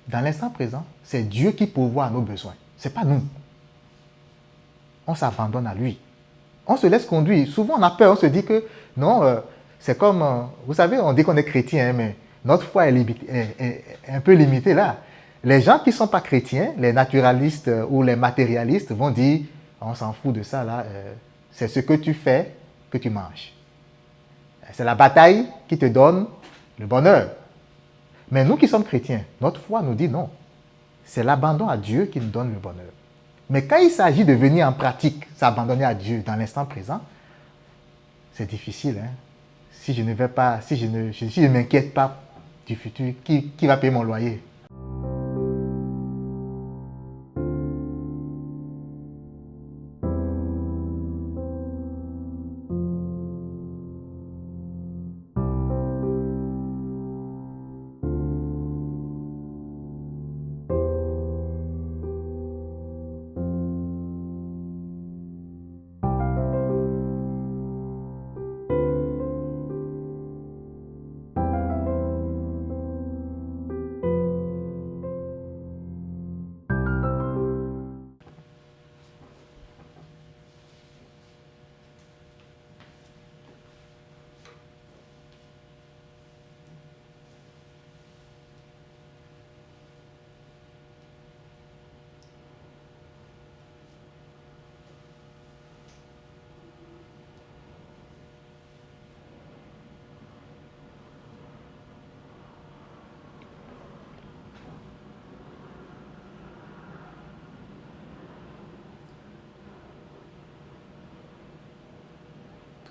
dans l'instant présent, c'est Dieu qui pourvoit à nos besoins. Ce n'est pas nous. On s'abandonne à lui. On se laisse conduire. Souvent, on a peur, on se dit que non, c'est comme, vous savez, on dit qu'on est chrétien, mais notre foi est un peu limitée là. Les gens qui ne sont pas chrétiens, les naturalistes ou les matérialistes vont dire, on s'en fout de ça là, c'est ce que tu fais que tu manges. C'est la bataille qui te donne le bonheur. Mais nous qui sommes chrétiens, notre foi nous dit non. C'est l'abandon à Dieu qui nous donne le bonheur. Mais quand il s'agit de venir en pratique, s'abandonner à Dieu dans l'instant présent, c'est difficile. Hein? Si je ne vais pas, si je ne m'inquiète pas du futur, qui va payer mon loyer?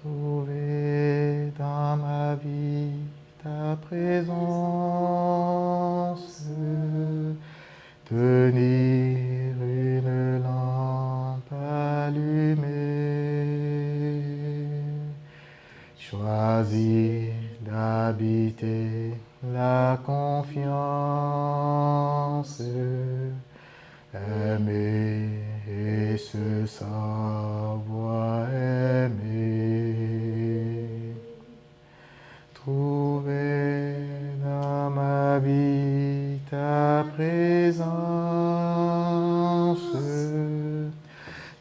Trouver dans ma vie ta présence, tenir une lampe allumée, choisir d'habiter la confiance, aimer et se savoir aimer. Trouver dans ma vie ta présence,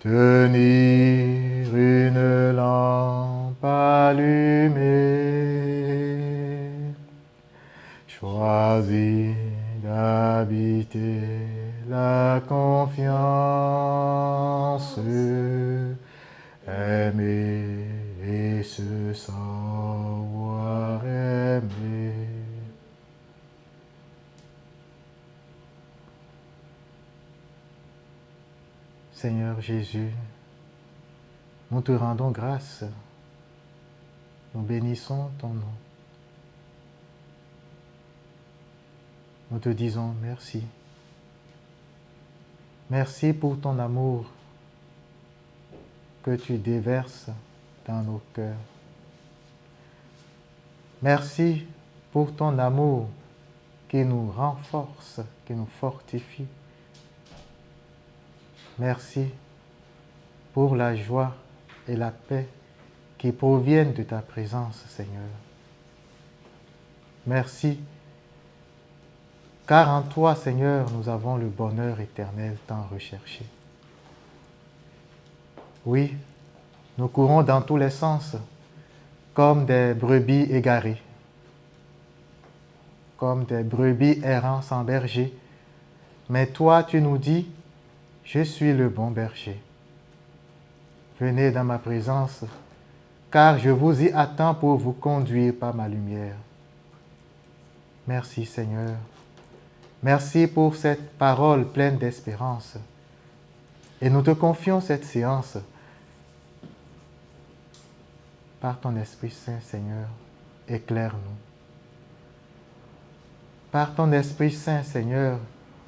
tenir une lampe allumée, choisir d'habiter la confiance, aimer et se savoir aimer. Seigneur Jésus, nous te rendons grâce, nous bénissons ton nom. Nous te disons merci. Merci pour ton amour que tu déverses dans nos cœurs. Merci pour ton amour qui nous renforce, qui nous fortifie. Merci pour la joie et la paix qui proviennent de ta présence, Seigneur. Merci, car en toi, Seigneur, nous avons le bonheur éternel tant recherché. Oui, nous courons dans tous les sens, comme des brebis égarées, comme des brebis errant sans berger. Mais toi, tu nous dis, je suis le bon berger. Venez dans ma présence, car je vous y attends pour vous conduire par ma lumière. Merci Seigneur. Merci pour cette parole pleine d'espérance. Et nous te confions cette séance par ton Esprit Saint, Seigneur. Éclaire-nous. Par ton Esprit Saint, Seigneur,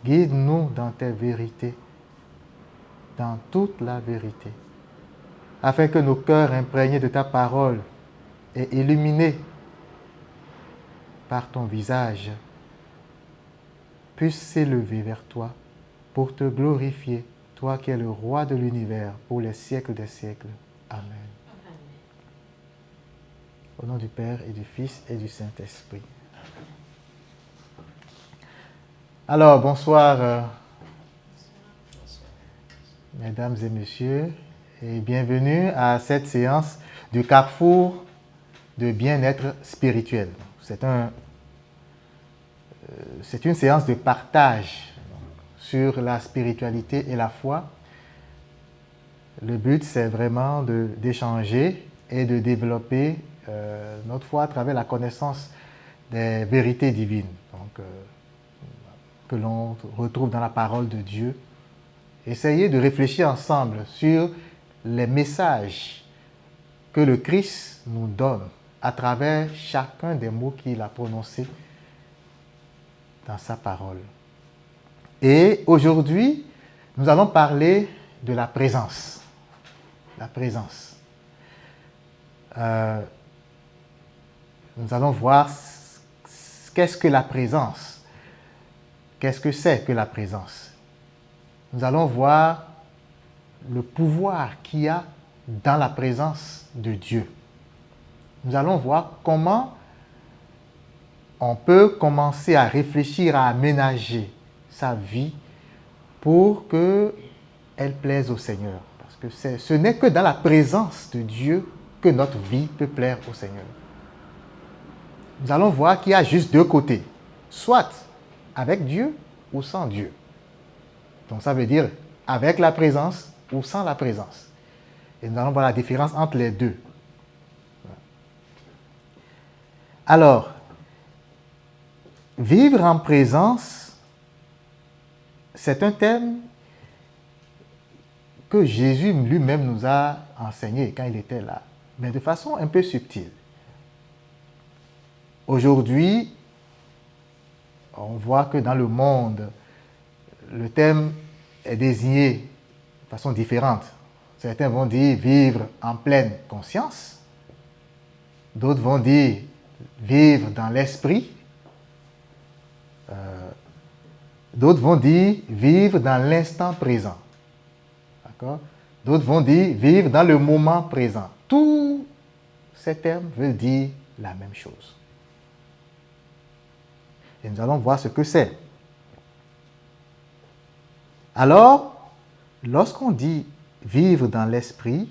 guide-nous dans tes vérités, dans toute la vérité, afin que nos cœurs imprégnés de ta parole et illuminés par ton visage puissent s'élever vers toi pour te glorifier, toi qui es le roi de l'univers pour les siècles des siècles. Amen. Au nom du Père et du Fils et du Saint-Esprit. Alors, bonsoir, mesdames et messieurs, et bienvenue à cette séance du carrefour de bien-être spirituel. C'est une séance de partage sur la spiritualité et la foi. Le but, c'est vraiment d'échanger et de développer notre foi à travers la connaissance des vérités divines que l'on retrouve dans la parole de Dieu. Essayez de réfléchir ensemble sur les messages que le Christ nous donne à travers chacun des mots qu'il a prononcés dans sa parole. Et aujourd'hui, nous allons parler de la présence. La présence. Nous allons voir qu'est-ce que la présence. Qu'est-ce que c'est que la présence? Nous allons voir le pouvoir qu'il y a dans la présence de Dieu. Nous allons voir comment on peut commencer à réfléchir, à aménager sa vie pour qu'elle plaise au Seigneur. Parce que ce n'est que dans la présence de Dieu que notre vie peut plaire au Seigneur. Nous allons voir qu'il y a juste deux côtés, soit avec Dieu ou sans Dieu. Donc ça veut dire avec la présence ou sans la présence. Et nous allons voir la différence entre les deux. Alors, vivre en présence, c'est un thème que Jésus lui-même nous a enseigné quand il était là, mais de façon un peu subtile. Aujourd'hui, on voit que dans le monde, le thème est désigné de façon différente. Certains vont dire vivre en pleine conscience. D'autres vont dire vivre dans l'esprit. D'autres vont dire vivre dans l'instant présent. D'accord? D'autres vont dire vivre dans le moment présent. Tous ces termes veulent dire la même chose. Et nous allons voir ce que c'est. Alors, lorsqu'on dit vivre dans l'esprit,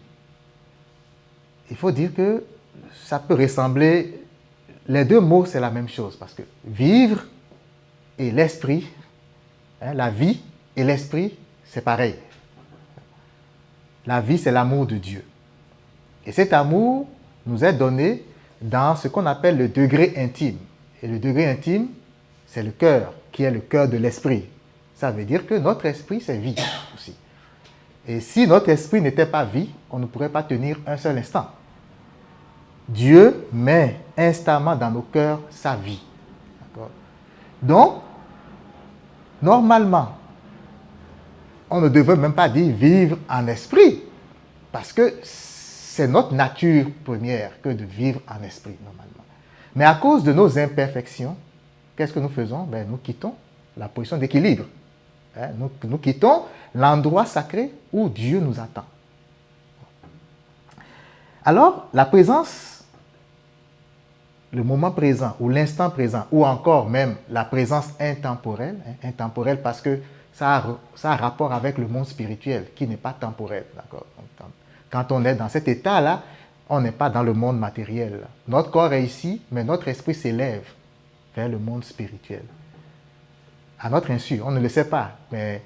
il faut dire que ça peut ressembler, les deux mots c'est la même chose, parce que vivre et l'esprit, la vie et l'esprit, c'est pareil. La vie, c'est l'amour de Dieu. Et cet amour nous est donné dans ce qu'on appelle le degré intime. Et le degré intime, c'est le cœur, qui est le cœur de l'esprit. Ça veut dire que notre esprit, c'est vie aussi. Et si notre esprit n'était pas vie, on ne pourrait pas tenir un seul instant. Dieu met instamment dans nos cœurs sa vie. D'accord? Donc, normalement, on ne devrait même pas dire vivre en esprit, parce que c'est notre nature première que de vivre en esprit, normalement. Mais à cause de nos imperfections, qu'est-ce que nous faisons? Nous quittons la position d'équilibre. Nous quittons l'endroit sacré où Dieu nous attend. Alors, la présence, le moment présent ou l'instant présent, ou encore même la présence intemporelle, intemporelle parce que ça a rapport avec le monde spirituel qui n'est pas temporel. D'accord? Quand on est dans cet état-là, on n'est pas dans le monde matériel. Notre corps est ici, mais notre esprit s'élève vers le monde spirituel. À notre insu, on ne le sait pas, mais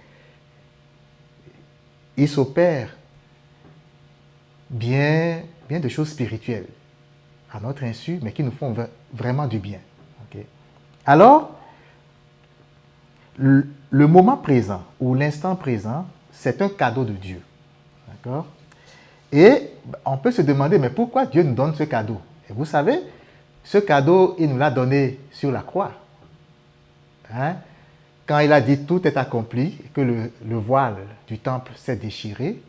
il s'opère bien de choses spirituelles à notre insu, mais qui nous font vraiment du bien. Okay? Alors, le moment présent ou l'instant présent, c'est un cadeau de Dieu. D'accord? Et on peut se demander, mais pourquoi Dieu nous donne ce cadeau? Et vous savez, ce cadeau, il nous l'a donné sur la croix. Quand il a dit tout est accompli, que le voile du temple s'est déchiré,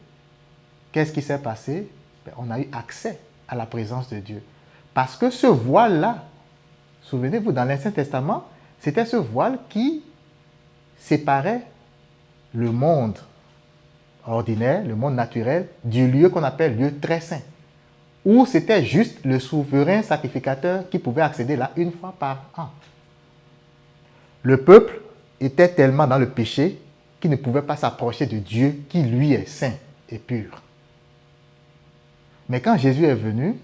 qu'est-ce qui s'est passé? On a eu accès à la présence de Dieu. Parce que ce voile-là, souvenez-vous, dans l'Ancien Testament, c'était ce voile qui séparait le monde ordinaire, le monde naturel, du lieu qu'on appelle lieu très saint, où c'était juste le souverain sacrificateur qui pouvait accéder là une fois par an. Le peuple était tellement dans le péché qu'il ne pouvait pas s'approcher de Dieu qui, lui, est saint et pur. Mais quand Jésus est venu,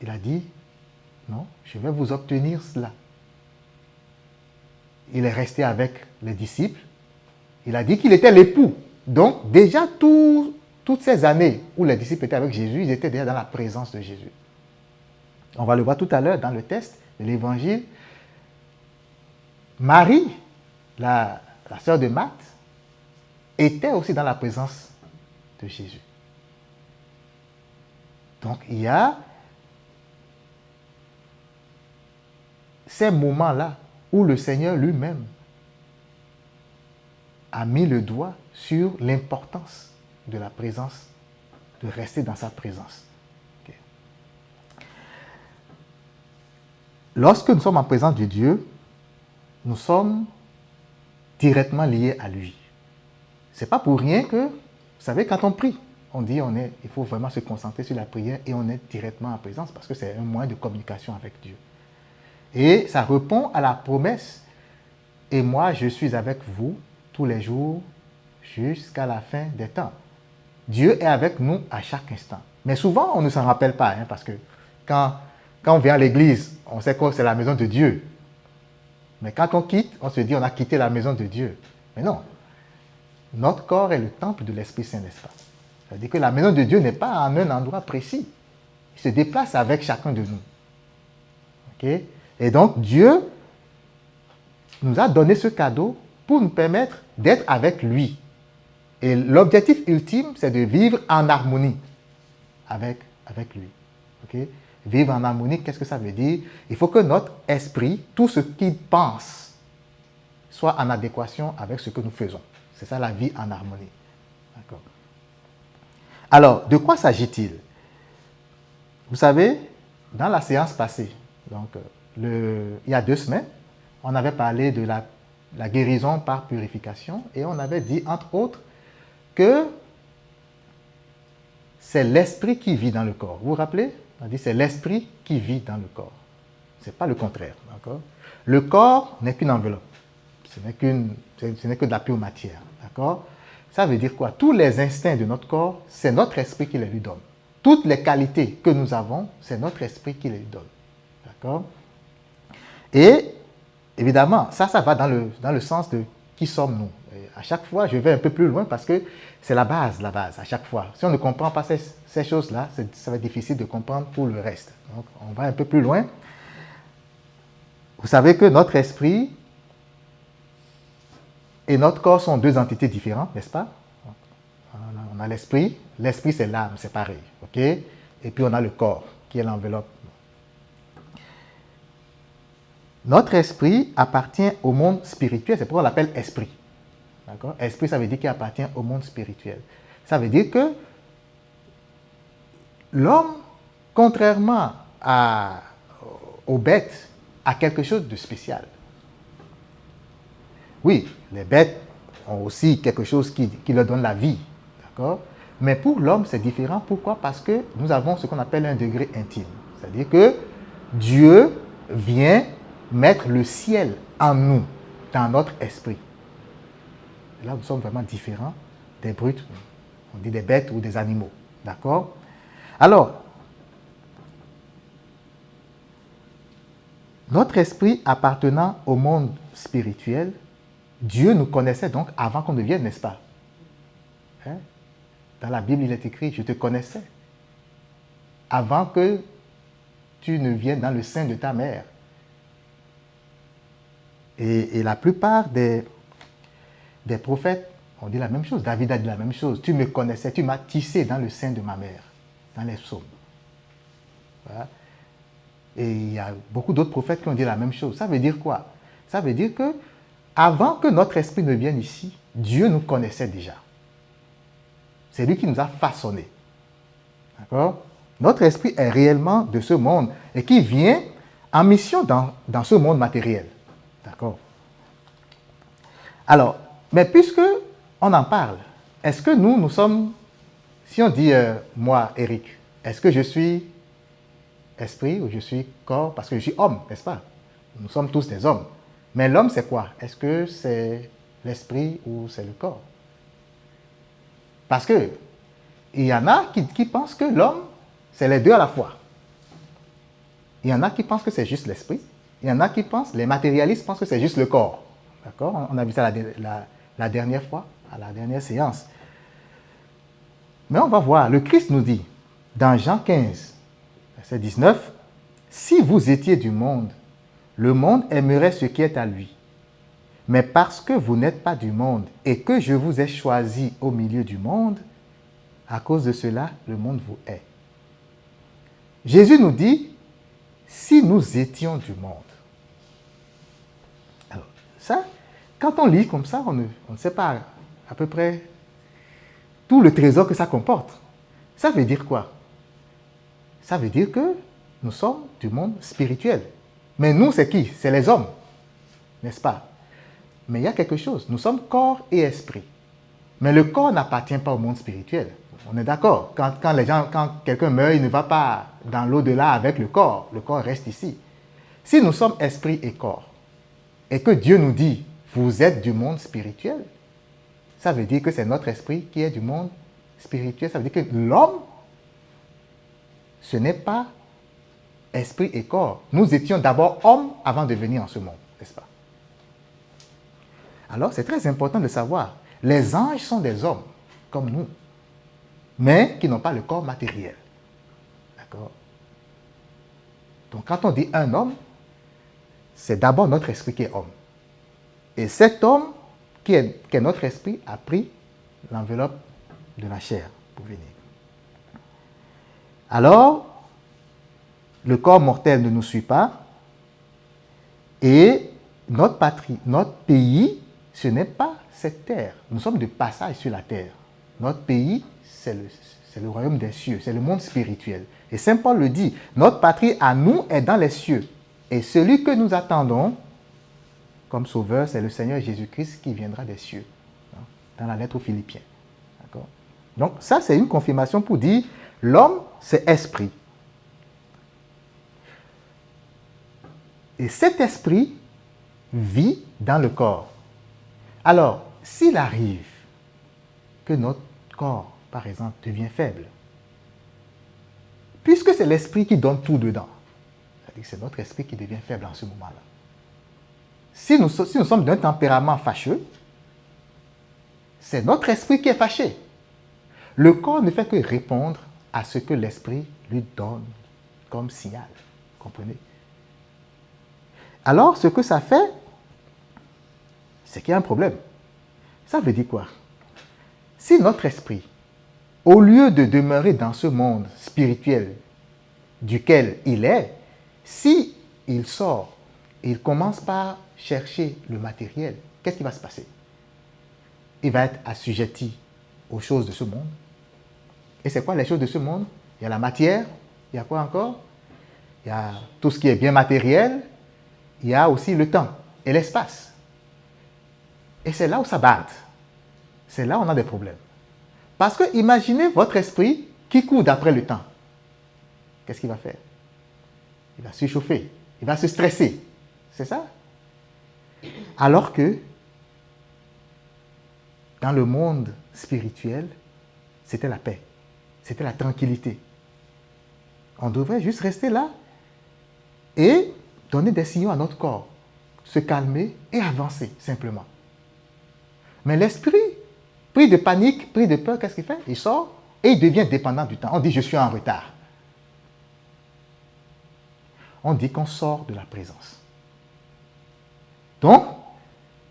il a dit, non, je vais vous obtenir cela. Il est resté avec les disciples. Il a dit qu'il était l'époux. Donc, déjà, toutes ces années où les disciples étaient avec Jésus, ils étaient déjà dans la présence de Jésus. On va le voir tout à l'heure dans le texte de l'Évangile. Marie, la sœur de Marthe, était aussi dans la présence de Jésus. Donc, il y a ces moments-là où le Seigneur lui-même a mis le doigt sur l'importance de la présence, de rester dans sa présence. Okay. Lorsque nous sommes en présence de Dieu, nous sommes directement liés à lui. Ce n'est pas pour rien que, vous savez, quand on prie, on dit il faut vraiment se concentrer sur la prière et on est directement en présence parce que c'est un moyen de communication avec Dieu. Et ça répond à la promesse « Et moi, je suis avec vous tous les jours jusqu'à la fin des temps. » Dieu est avec nous à chaque instant. Mais souvent, on ne s'en rappelle pas, parce que quand on vient à l'église, on sait que c'est la maison de Dieu. Mais quand on quitte, on se dit on a quitté la maison de Dieu. Mais non. Notre corps est le temple de l'Esprit Saint, n'est-ce pas? C'est-à-dire que la maison de Dieu n'est pas en un endroit précis. Il se déplace avec chacun de nous. Okay? Et donc, Dieu nous a donné ce cadeau pour nous permettre d'être avec lui. Et l'objectif ultime, c'est de vivre en harmonie avec lui. Okay? Vivre en harmonie, qu'est-ce que ça veut dire? Il faut que notre esprit, tout ce qu'il pense, soit en adéquation avec ce que nous faisons. C'est ça la vie en harmonie. D'accord? Alors, de quoi s'agit-il? Vous savez, dans la séance passée, donc, il y a 2 semaines, on avait parlé de la guérison par purification et on avait dit, entre autres, que c'est l'esprit qui vit dans le corps. Vous vous rappelez? On a dit c'est l'esprit qui vit dans le corps. Ce n'est pas le contraire. D'accord? Le corps n'est qu'une enveloppe. Ce n'est que de la pure matière. D'accord? Ça veut dire quoi? Tous les instincts de notre corps, c'est notre esprit qui les lui donne. Toutes les qualités que nous avons, c'est notre esprit qui les lui donne. D'accord? Et évidemment, ça va dans le sens de qui sommes-nous. À chaque fois, je vais un peu plus loin parce que c'est la base, à chaque fois. Si on ne comprend pas ces choses-là, ça va être difficile de comprendre pour le reste. Donc, on va un peu plus loin. Vous savez que notre esprit et notre corps sont 2 entités différentes, n'est-ce pas? On a l'esprit. L'esprit, c'est l'âme, c'est pareil. Okay? Et puis, on a le corps, qui est l'enveloppe. Notre esprit appartient au monde spirituel, c'est pourquoi on l'appelle esprit. D'accord? Esprit, ça veut dire qu'il appartient au monde spirituel. Ça veut dire que l'homme, contrairement aux bêtes, a quelque chose de spécial. Oui, les bêtes ont aussi quelque chose qui leur donne la vie. D'accord? Mais pour l'homme, c'est différent. Pourquoi? Parce que nous avons ce qu'on appelle un degré intime. C'est-à-dire que Dieu vient mettre le ciel en nous, dans notre esprit. Et là, nous sommes vraiment différents des brutes, on dit des bêtes ou des animaux. D'accord? Alors, notre esprit appartenant au monde spirituel, Dieu nous connaissait donc avant qu'on ne vienne, n'est-ce pas? Hein? Dans la Bible, il est écrit, je te connaissais avant que tu ne viennes dans le sein de ta mère. Et la plupart des prophètes ont dit la même chose. David a dit la même chose. Tu me connaissais, tu m'as tissé dans le sein de ma mère, dans les psaumes. Voilà. Et il y a beaucoup d'autres prophètes qui ont dit la même chose. Ça veut dire quoi? Ça veut dire que avant que notre esprit ne vienne ici, Dieu nous connaissait déjà. C'est lui qui nous a façonnés. D'accord? Notre esprit est réellement de ce monde et qui vient en mission dans ce monde matériel. D'accord? Alors, mais puisque on en parle, est-ce que nous sommes, si on dit moi, Eric, est-ce que je suis esprit ou je suis corps? Parce que je suis homme, n'est-ce pas? Nous sommes tous des hommes. Mais l'homme, c'est quoi? Est-ce que c'est l'esprit ou c'est le corps? Parce que il y en a qui pensent que l'homme, c'est les deux à la fois. Il y en a qui pensent que c'est juste l'esprit. Il y en a qui pensent, les matérialistes pensent que c'est juste le corps. D'accord? On a vu ça la dernière fois, à la dernière séance. Mais on va voir, le Christ nous dit, dans Jean 15, verset 19, « Si vous étiez du monde, le monde aimerait ce qui est à lui. Mais parce que vous n'êtes pas du monde et que je vous ai choisi au milieu du monde, à cause de cela, le monde vous hait. » Jésus nous dit, si nous étions du monde. Alors, ça, quand on lit comme ça, on ne sait pas à peu près tout le trésor que ça comporte. Ça veut dire quoi? Ça veut dire que nous sommes du monde spirituel. Mais nous, c'est qui? C'est les hommes, n'est-ce pas? Mais il y a quelque chose. Nous sommes corps et esprit. Mais le corps n'appartient pas au monde spirituel. On est d'accord. Quand quelqu'un meurt, il ne va pas dans l'au-delà avec le corps. Le corps reste ici. Si nous sommes esprit et corps, et que Dieu nous dit, vous êtes du monde spirituel, ça veut dire que c'est notre esprit qui est du monde spirituel. Ça veut dire que l'homme, ce n'est pas esprit et corps. Nous étions d'abord hommes avant de venir en ce monde, n'est-ce pas? Alors, c'est très important de savoir, les anges sont des hommes, comme nous, mais qui n'ont pas le corps matériel. D'accord? Donc, quand on dit un homme, c'est d'abord notre esprit qui est homme. Et cet homme, qui est notre esprit, a pris l'enveloppe de la chair pour venir. Alors, le corps mortel ne nous suit pas, et notre patrie, notre pays, ce n'est pas cette terre. Nous sommes de passage sur la terre. Notre pays, c'est le royaume des cieux, c'est le monde spirituel. Et Saint Paul le dit, notre patrie à nous est dans les cieux. Et celui que nous attendons comme sauveur, c'est le Seigneur Jésus-Christ qui viendra des cieux, dans la lettre aux Philippiens. D'accord? Donc ça, c'est une confirmation pour dire, l'homme, c'est esprit. Et cet esprit vit dans le corps. Alors, s'il arrive que notre corps, par exemple, devient faible, puisque c'est l'esprit qui donne tout dedans, c'est-à-dire que c'est notre esprit qui devient faible en ce moment-là. Si nous sommes d'un tempérament fâcheux, c'est notre esprit qui est fâché. Le corps ne fait que répondre à ce que l'esprit lui donne comme signal. Comprenez? Alors, ce que ça fait, c'est qu'il y a un problème. Ça veut dire quoi? Si notre esprit, au lieu de demeurer dans ce monde spirituel duquel il est, si il sort et il commence par chercher le matériel, qu'est-ce qui va se passer? Il va être assujetti aux choses de ce monde. Et c'est quoi les choses de ce monde? Il y a la matière, il y a quoi encore? Il y a tout ce qui est bien matériel, il y a aussi le temps et l'espace. Et c'est là où ça batte. C'est là où on a des problèmes. Parce que imaginez votre esprit qui court d'après le temps. Qu'est-ce qu'il va faire? Il va se chauffer, il va se stresser. C'est ça? Alors que dans le monde spirituel, c'était la paix, c'était la tranquillité. On devrait juste rester là et donner des signaux à notre corps, se calmer et avancer simplement. Mais l'esprit, pris de panique, pris de peur, qu'est-ce qu'il fait? Il sort et il devient dépendant du temps. On dit je suis en retard. On dit qu'on sort de la présence. Donc,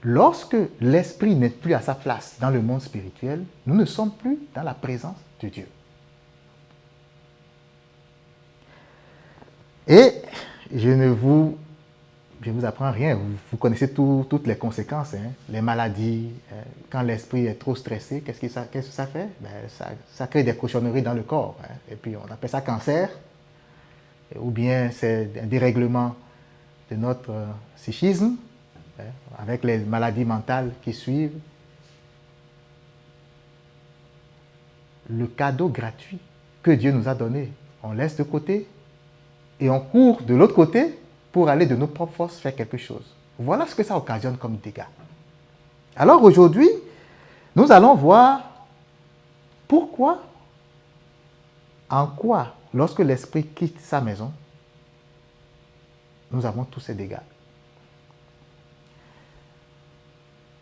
lorsque l'esprit n'est plus à sa place dans le monde spirituel, nous ne sommes plus dans la présence de Dieu. Et je ne vous apprends rien, vous connaissez toutes les conséquences, hein, les maladies, quand l'esprit est trop stressé, qu'est-ce que ça fait? Ça crée des cochonneries dans le corps, hein, et puis on appelle ça cancer, ou bien c'est un dérèglement de notre psychisme, hein, avec les maladies mentales qui suivent. Le cadeau gratuit que Dieu nous a donné, on laisse de côté et on court de l'autre côté pour aller de nos propres forces faire quelque chose. Voilà ce que ça occasionne comme dégâts. Alors aujourd'hui, nous allons voir pourquoi, en quoi, lorsque l'esprit quitte sa maison, nous avons tous ces dégâts.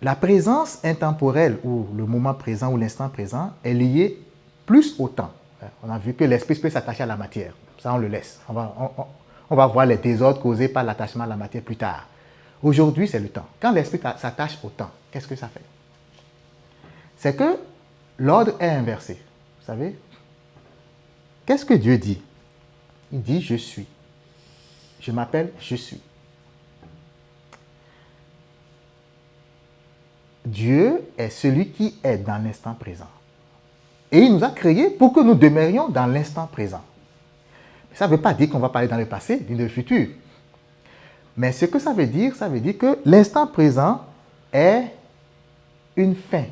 La présence intemporelle ou le moment présent ou l'instant présent est lié plus au temps. On a vu que l'esprit peut s'attacher à la matière. Ça, on le laisse. On va voir les désordres causés par l'attachement à la matière plus tard. Aujourd'hui, c'est le temps. Quand l'esprit s'attache au temps, qu'est-ce que ça fait? C'est que l'ordre est inversé. Vous savez? Qu'est-ce que Dieu dit? Il dit « je suis ». Je m'appelle « je suis ». Dieu est celui qui est dans l'instant présent. Et il nous a créés pour que nous demeurions dans l'instant présent. Ça ne veut pas dire qu'on va parler dans le passé ni dans le futur. Mais ce que ça veut dire que l'instant présent est une fin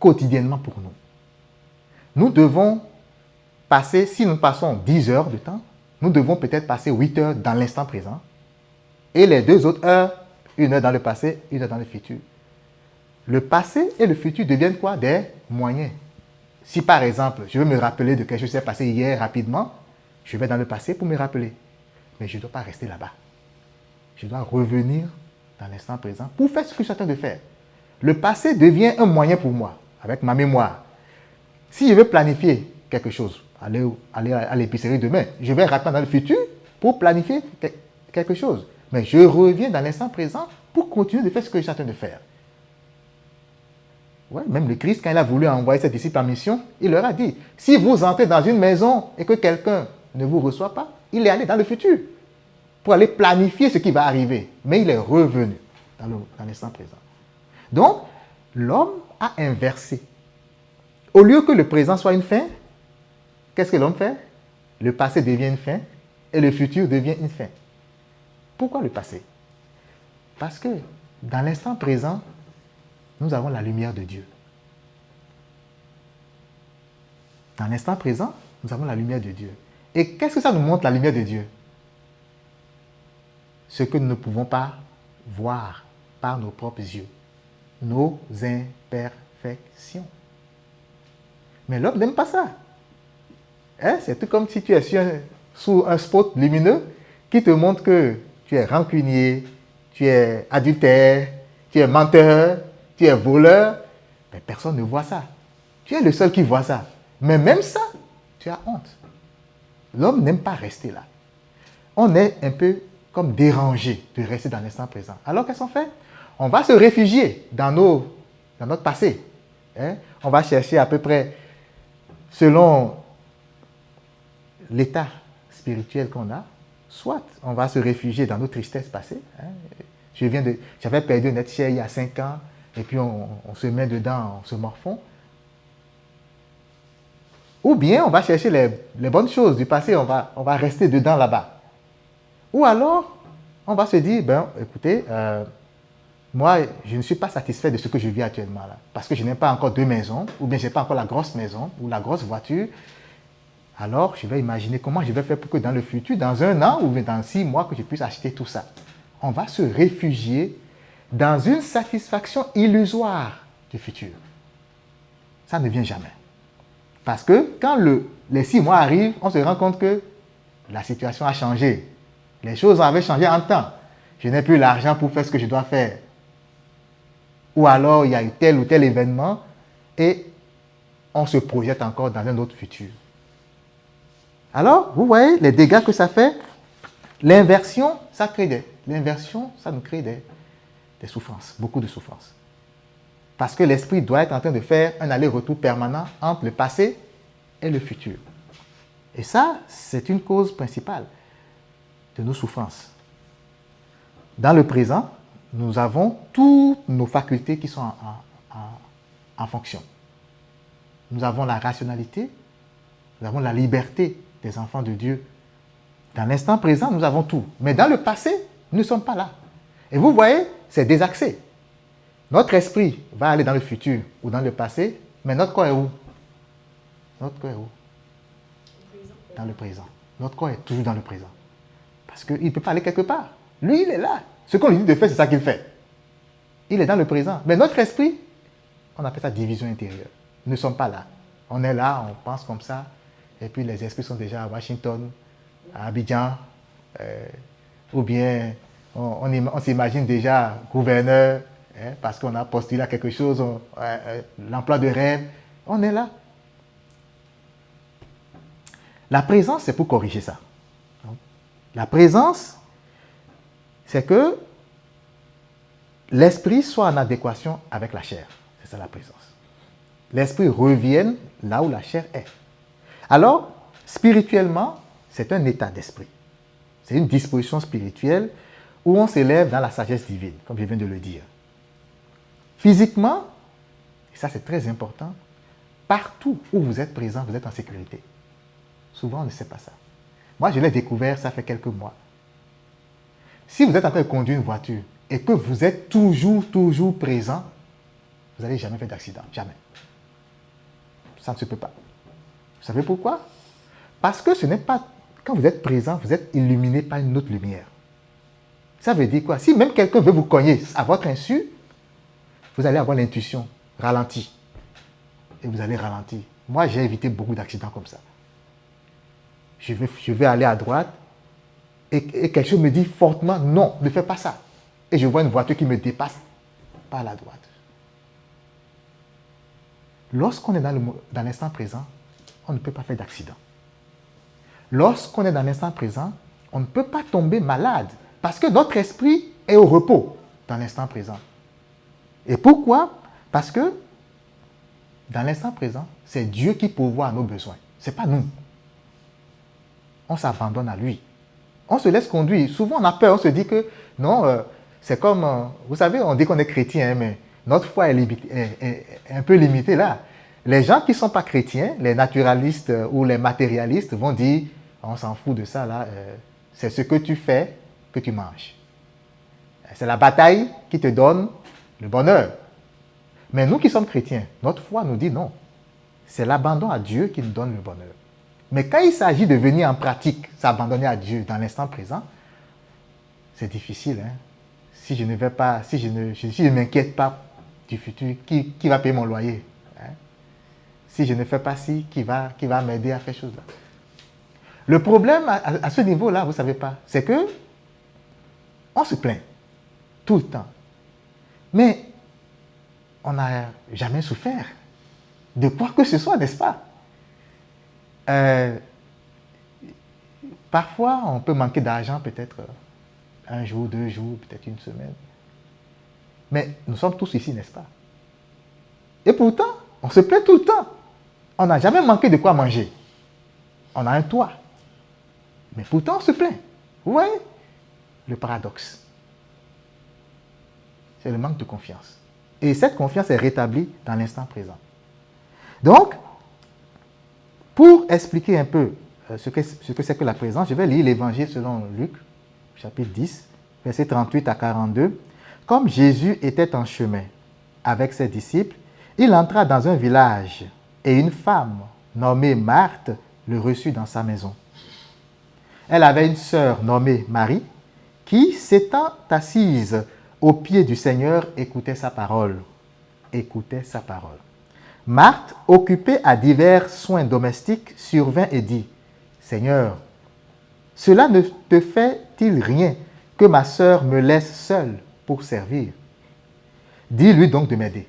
quotidiennement pour nous. Nous devons passer, si nous passons 10 heures de temps, nous devons peut-être passer 8 heures dans l'instant présent et les 2 autres heures, 1 heure dans le passé, 1 heure dans le futur. Le passé et le futur deviennent quoi? Des moyens. Si par exemple, je veux me rappeler de quelque chose qui s'est passé hier rapidement, je vais dans le passé pour me rappeler. Mais je ne dois pas rester là-bas. Je dois revenir dans l'instant présent pour faire ce que je suis en train de faire. Le passé devient un moyen pour moi, avec ma mémoire. Si je veux planifier quelque chose, aller à l'épicerie demain, je vais rapidement dans le futur pour planifier quelque chose. Mais je reviens dans l'instant présent pour continuer de faire ce que je suis en train de faire. Ouais, même le Christ, quand il a voulu envoyer ses disciples en mission, il leur a dit, si vous entrez dans une maison et que quelqu'un ne vous reçoit pas, il est allé dans le futur pour aller planifier ce qui va arriver. Mais il est revenu dans l'instant présent. Donc, l'homme a inversé. Au lieu que le présent soit une fin, qu'est-ce que l'homme fait? Le passé devient une fin et le futur devient une fin. Pourquoi le passé? Parce que dans l'instant présent, nous avons la lumière de Dieu. Dans l'instant présent, nous avons la lumière de Dieu. Et qu'est-ce que ça nous montre, la lumière de Dieu? Ce que nous ne pouvons pas voir par nos propres yeux. Nos imperfections. Mais l'homme n'aime pas ça. Hein? C'est tout comme si tu es sous un spot lumineux qui te montre que tu es rancunier, tu es adultère, tu es menteur, tu es voleur. Mais personne ne voit ça. Tu es le seul qui voit ça. Mais même ça, tu as honte. L'homme n'aime pas rester là. On est un peu comme dérangé de rester dans l'instant présent. Alors qu'est-ce qu'on fait? On va se réfugier dans notre passé. Hein? On va chercher à peu près, selon l'état spirituel qu'on a, soit on va se réfugier dans nos tristesses passées. Hein? J'avais perdu un être cher il y a 5 ans, et puis on se met dedans, on se morfond. Ou bien on va chercher les bonnes choses du passé, on va rester dedans là-bas. Ou alors, on va se dire, écoutez, moi, je ne suis pas satisfait de ce que je vis actuellement là, parce que je n'ai pas encore 2 maisons, ou bien je n'ai pas encore la grosse maison, ou la grosse voiture. Alors, je vais imaginer comment je vais faire pour que dans le futur, dans 1 an, ou bien dans 6 mois, que je puisse acheter tout ça. On va se réfugier dans une satisfaction illusoire du futur. Ça ne vient jamais. Parce que quand les 6 mois arrivent, on se rend compte que la situation a changé. Les choses avaient changé en temps. Je n'ai plus l'argent pour faire ce que je dois faire. Ou alors, il y a eu tel ou tel événement et on se projette encore dans un autre futur. Alors, vous voyez les dégâts que ça fait. L'inversion, ça nous crée des souffrances, beaucoup de souffrances. Parce que l'esprit doit être en train de faire un aller-retour permanent entre le passé et le futur. Et ça, c'est une cause principale de nos souffrances. Dans le présent, nous avons toutes nos facultés qui sont en fonction. Nous avons la rationalité, nous avons la liberté des enfants de Dieu. Dans l'instant présent, nous avons tout. Mais dans le passé, nous ne sommes pas là. Et vous voyez, c'est désaxé. Notre esprit va aller dans le futur ou dans le passé, mais notre corps est où? Notre corps est où? Dans le présent. Notre corps est toujours dans le présent. Parce qu'il ne peut pas aller quelque part. Lui, il est là. Ce qu'on lui dit de faire, c'est ça qu'il fait. Il est dans le présent. Mais notre esprit, on appelle ça division intérieure. Nous ne sommes pas là. On est là, on pense comme ça, et puis les esprits sont déjà à Washington, à Abidjan, ou bien on s'imagine déjà gouverneur, parce qu'on a postulé à quelque chose, l'emploi de rêve. On est là. La présence, c'est pour corriger ça. La présence, c'est que l'esprit soit en adéquation avec la chair. C'est ça la présence. L'esprit revienne là où la chair est. Alors, spirituellement, c'est un état d'esprit. C'est une disposition spirituelle où on s'élève dans la sagesse divine, comme je viens de le dire. Physiquement, et ça c'est très important, partout où vous êtes présent, vous êtes en sécurité. Souvent, on ne sait pas ça. Moi, je l'ai découvert, ça fait quelques mois. Si vous êtes en train de conduire une voiture et que vous êtes toujours présent, vous n'allez jamais faire d'accident. Jamais. Ça ne se peut pas. Vous savez pourquoi? Parce que ce n'est pas... Quand vous êtes présent, vous êtes illuminé par une autre lumière. Ça veut dire quoi? Si même quelqu'un veut vous cogner à votre insu, vous allez avoir l'intuition ralentie. Et vous allez ralentir. Moi, j'ai évité beaucoup d'accidents comme ça. Je vais aller à droite et quelque chose me dit fortement, non, ne fais pas ça. Et je vois une voiture qui me dépasse par la droite. Lorsqu'on est dans l'instant présent, on ne peut pas faire d'accident. Lorsqu'on est dans l'instant présent, on ne peut pas tomber malade parce que notre esprit est au repos dans l'instant présent. Et pourquoi? Parce que dans l'instant présent, c'est Dieu qui pourvoit à nos besoins. Ce n'est pas nous. On s'abandonne à lui. On se laisse conduire. Souvent, on a peur, on se dit que non, c'est comme, vous savez, on dit qu'on est chrétien, mais notre foi est un peu limitée là. Les gens qui ne sont pas chrétiens, les naturalistes ou les matérialistes vont dire, on s'en fout de ça là, c'est ce que tu fais que tu manges. C'est la bataille qui te donne le bonheur. Mais nous qui sommes chrétiens, notre foi nous dit non. C'est l'abandon à Dieu qui nous donne le bonheur. Mais quand il s'agit de venir en pratique, s'abandonner à Dieu dans l'instant présent, c'est difficile. Hein? Si je ne vais pas, si je ne m'inquiète pas du futur, qui va payer mon loyer? Hein? Si je ne fais pas ci, qui va m'aider à faire chose là? Le problème à ce niveau-là, vous ne savez pas, c'est que on se plaint tout le temps. Mais on n'a jamais souffert de quoi que ce soit, n'est-ce pas? Parfois, on peut manquer d'argent, peut-être un jour, 2 jours, peut-être une semaine. Mais nous sommes tous ici, n'est-ce pas? Et pourtant, on se plaint tout le temps. On n'a jamais manqué de quoi manger. On a un toit. Mais pourtant, on se plaint. Vous voyez le paradoxe? C'est le manque de confiance. Et cette confiance est rétablie dans l'instant présent. Donc, pour expliquer un peu ce que c'est que la présence, je vais lire l'évangile selon Luc, chapitre 10, versets 38 à 42. Comme Jésus était en chemin avec ses disciples, il entra dans un village et une femme nommée Marthe le reçut dans sa maison. Elle avait une sœur nommée Marie qui, s'étant assise aux pieds du Seigneur, écoutait sa parole. Écoutait sa parole. Marthe, occupée à divers soins domestiques, survint et dit, « Seigneur, cela ne te fait-il rien que ma sœur me laisse seule pour servir? Dis-lui donc de m'aider. »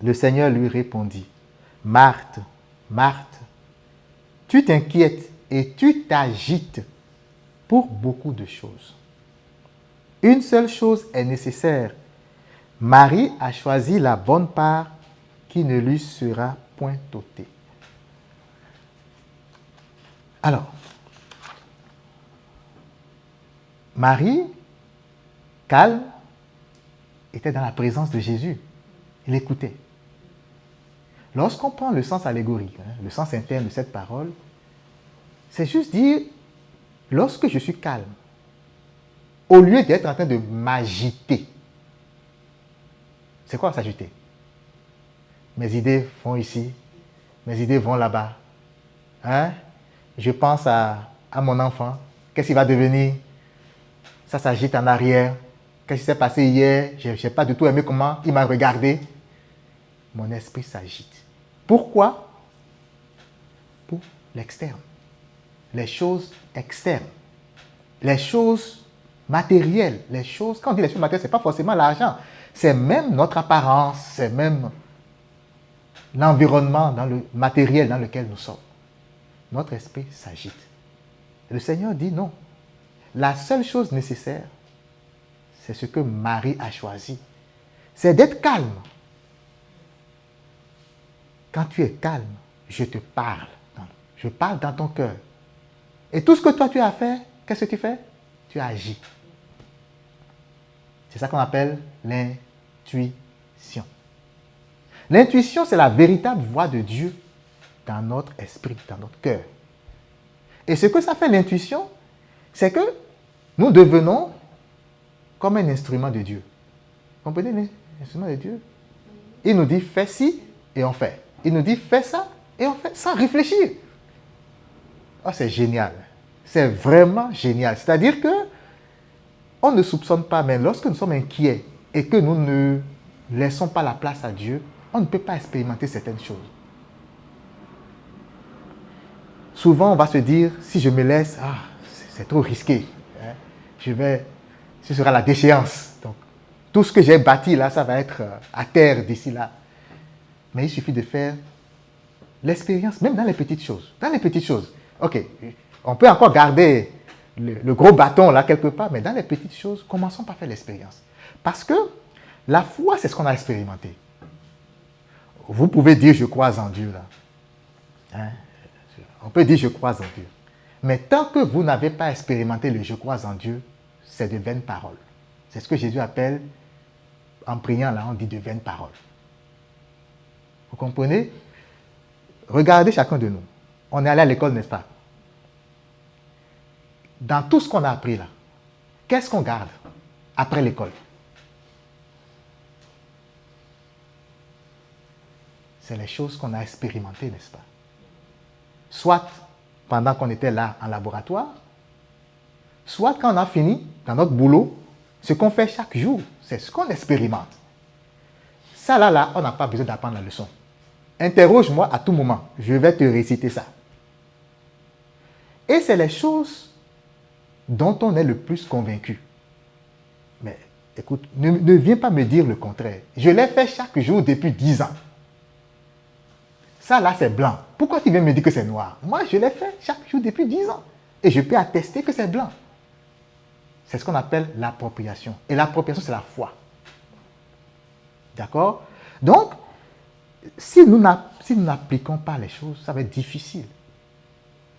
Le Seigneur lui répondit, « Marthe, Marthe, tu t'inquiètes et tu t'agites pour beaucoup de choses. Une seule chose est nécessaire. Marie a choisi la bonne part qui ne lui sera point ôtée. » Alors, Marie, calme, était dans la présence de Jésus. Il écoutait. Lorsqu'on prend le sens allégorique, le sens interne de cette parole, c'est juste dire, lorsque je suis calme, au lieu d'être en train de m'agiter, c'est quoi s'agiter? Mes idées vont ici, mes idées vont là-bas. Hein? Je pense à mon enfant, qu'est-ce qu'il va devenir? Ça s'agite en arrière. Qu'est-ce qui s'est passé hier? Je n'ai pas du tout aimé comment il m'a regardé. Mon esprit s'agite. Pourquoi? Pour l'externe. Les choses externes. Les choses matérielles. Les choses, quand on dit les choses matérielles, ce n'est pas forcément l'argent. C'est même notre apparence, c'est même l'environnement dans le matériel dans lequel nous sommes. Notre esprit s'agite. Le Seigneur dit non. La seule chose nécessaire, c'est ce que Marie a choisi. C'est d'être calme. Quand tu es calme, je te parle. Je parle dans ton cœur. Et tout ce que toi tu as fait, qu'est-ce que tu fais? Tu agis. C'est ça qu'on appelle l'intuition. L'intuition, c'est la véritable voix de Dieu dans notre esprit, dans notre cœur. Et ce que ça fait l'intuition, c'est que nous devenons comme un instrument de Dieu. Vous comprenez l'instrument de Dieu? Il nous dit fais ci et on fait. Il nous dit fais ça et on fait sans réfléchir. Oh, c'est génial. C'est vraiment génial. C'est-à-dire que on ne soupçonne pas, mais lorsque nous sommes inquiets et que nous ne laissons pas la place à Dieu, on ne peut pas expérimenter certaines choses. Souvent, on va se dire, si je me laisse, c'est trop risqué. Ce sera la déchéance. Donc, tout ce que j'ai bâti là, ça va être à terre d'ici là. Mais il suffit de faire l'expérience, même dans les petites choses. Dans les petites choses. Ok, on peut encore garder le gros bâton là quelque part, mais dans les petites choses, commençons par faire l'expérience. Parce que la foi, c'est ce qu'on a expérimenté. Vous pouvez dire je crois en Dieu là. On peut dire je crois en Dieu. Mais tant que vous n'avez pas expérimenté le je crois en Dieu, c'est de vaines paroles. C'est ce que Jésus appelle, en priant là, on dit de vaines paroles. Vous comprenez? Regardez chacun de nous. On est allé à l'école, n'est-ce pas? Dans tout ce qu'on a appris là, qu'est-ce qu'on garde après l'école? C'est les choses qu'on a expérimentées, n'est-ce pas? Soit pendant qu'on était là en laboratoire, soit quand on a fini dans notre boulot, ce qu'on fait chaque jour, c'est ce qu'on expérimente. Ça là, on n'a pas besoin d'apprendre la leçon. Interroge-moi à tout moment, je vais te réciter ça. Et c'est les choses dont on est le plus convaincu. Mais écoute, ne viens pas me dire le contraire. Je l'ai fait chaque jour depuis 10 ans. Ça là, c'est blanc. Pourquoi tu viens me dire que c'est noir? Moi, je l'ai fait chaque jour depuis 10 ans. Et je peux attester que c'est blanc. C'est ce qu'on appelle l'appropriation. Et l'appropriation, c'est la foi. D'accord? Donc, si nous n'appliquons pas les choses, ça va être difficile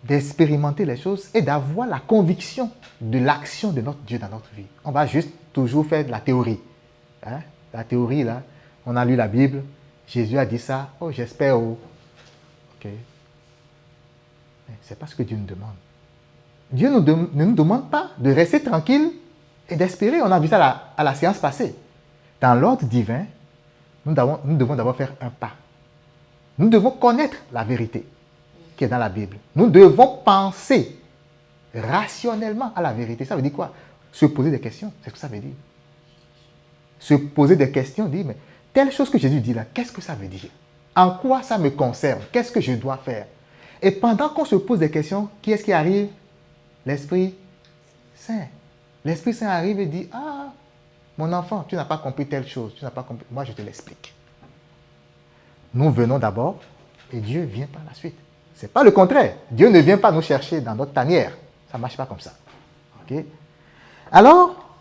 d'expérimenter les choses et d'avoir la conviction de l'action de notre Dieu dans notre vie. On va juste toujours faire de la théorie. Hein? La théorie, là, on a lu la Bible, Jésus a dit ça, oh j'espère, oh. Ok. Mais ce n'est pas ce que Dieu nous demande. Dieu ne nous demande pas de rester tranquille et d'espérer. On a vu ça à la séance passée. Dans l'ordre divin, nous devons d'abord faire un pas. Nous devons connaître la vérité qui est dans la Bible. Nous devons penser rationnellement à la vérité. Ça veut dire quoi? Se poser des questions, c'est ce que ça veut dire. Se poser des questions, dire, mais telle chose que Jésus dit là, qu'est-ce que ça veut dire? En quoi ça me concerne? Qu'est-ce que je dois faire? Et pendant qu'on se pose des questions, qui est-ce qui arrive? L'Esprit Saint. L'Esprit Saint arrive et dit, ah, mon enfant, tu n'as pas compris telle chose, tu n'as pas compris. Moi, je te l'explique. Nous venons d'abord et Dieu vient par la suite. Ce n'est pas le contraire. Dieu ne vient pas nous chercher dans notre tanière. Ça ne marche pas comme ça. Okay? Alors,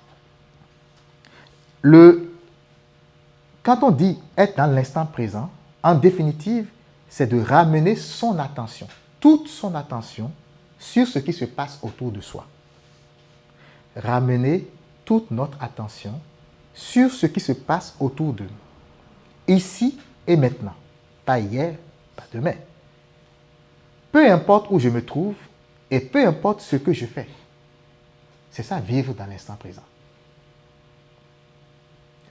quand on dit être dans l'instant présent, en définitive, c'est de ramener son attention, toute son attention, sur ce qui se passe autour de soi. Ramener toute notre attention sur ce qui se passe autour de nous. Ici et maintenant. Pas hier, pas demain. Peu importe où je me trouve et peu importe ce que je fais. C'est ça, vivre dans l'instant présent.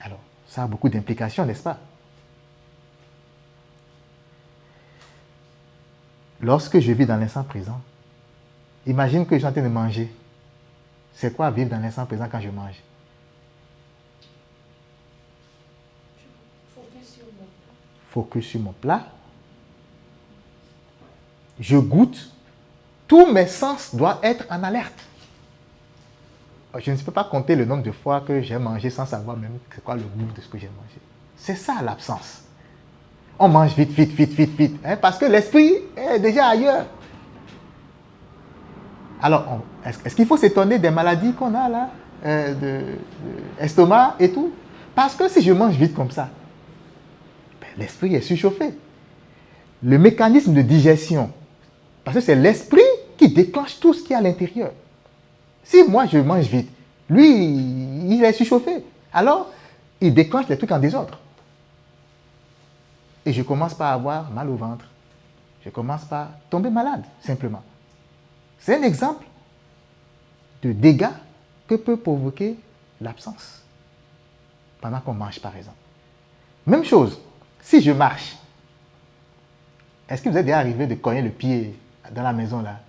Alors, ça a beaucoup d'implications, n'est-ce pas? Lorsque je vis dans l'instant présent, imagine que je suis en train de manger. C'est quoi vivre dans l'instant présent quand je mange? Focus sur mon plat. Je goûte. Tous mes sens doivent être en alerte. Je ne peux pas compter le nombre de fois que j'ai mangé sans savoir même c'est quoi le goût de ce que j'ai mangé. C'est ça l'absence. On mange vite, vite, vite, vite, vite. Hein, parce que l'esprit est déjà ailleurs. Alors, est-ce qu'il faut s'étonner des maladies qu'on a là, estomac et tout? Parce que si je mange vite comme ça, ben, l'esprit est surchauffé. Le mécanisme de digestion, parce que c'est l'esprit qui déclenche tout ce qui est à l'intérieur. Si moi je mange vite, lui, il est surchauffé. Alors, il déclenche les trucs en désordre. Et je commence par avoir mal au ventre. Je commence par tomber malade, simplement. C'est un exemple de dégâts que peut provoquer l'absence pendant qu'on mange, par exemple. Même chose, si je marche, est-ce que vous êtes déjà arrivé de cogner le pied dans la maison, là?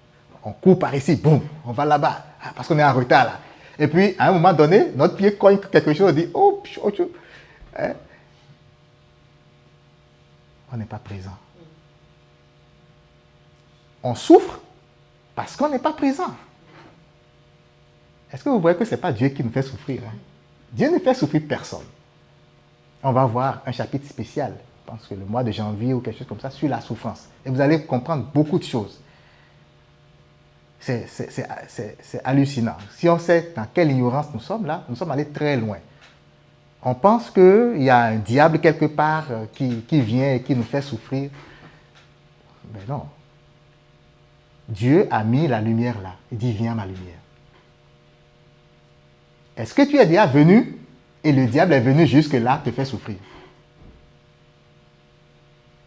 On court par ici, boum, on va là-bas, parce qu'on est en retard, là. Et puis, à un moment donné, notre pied cogne quelque chose, on dit, oh, hein? On n'est pas présent. On souffre parce qu'on n'est pas présent. Est-ce que vous voyez que ce n'est pas Dieu qui nous fait souffrir, hein? Dieu ne fait souffrir personne. On va voir un chapitre spécial, je pense que le mois de janvier ou quelque chose comme ça, sur la souffrance. Et vous allez comprendre beaucoup de choses. C'est hallucinant. Si on sait dans quelle ignorance nous sommes là, nous sommes allés très loin. On pense qu'il y a un diable quelque part qui vient et qui nous fait souffrir. Mais non. Dieu a mis la lumière là. Il dit, viens ma lumière. Est-ce que tu es déjà venu et le diable est venu jusque-là te faire souffrir?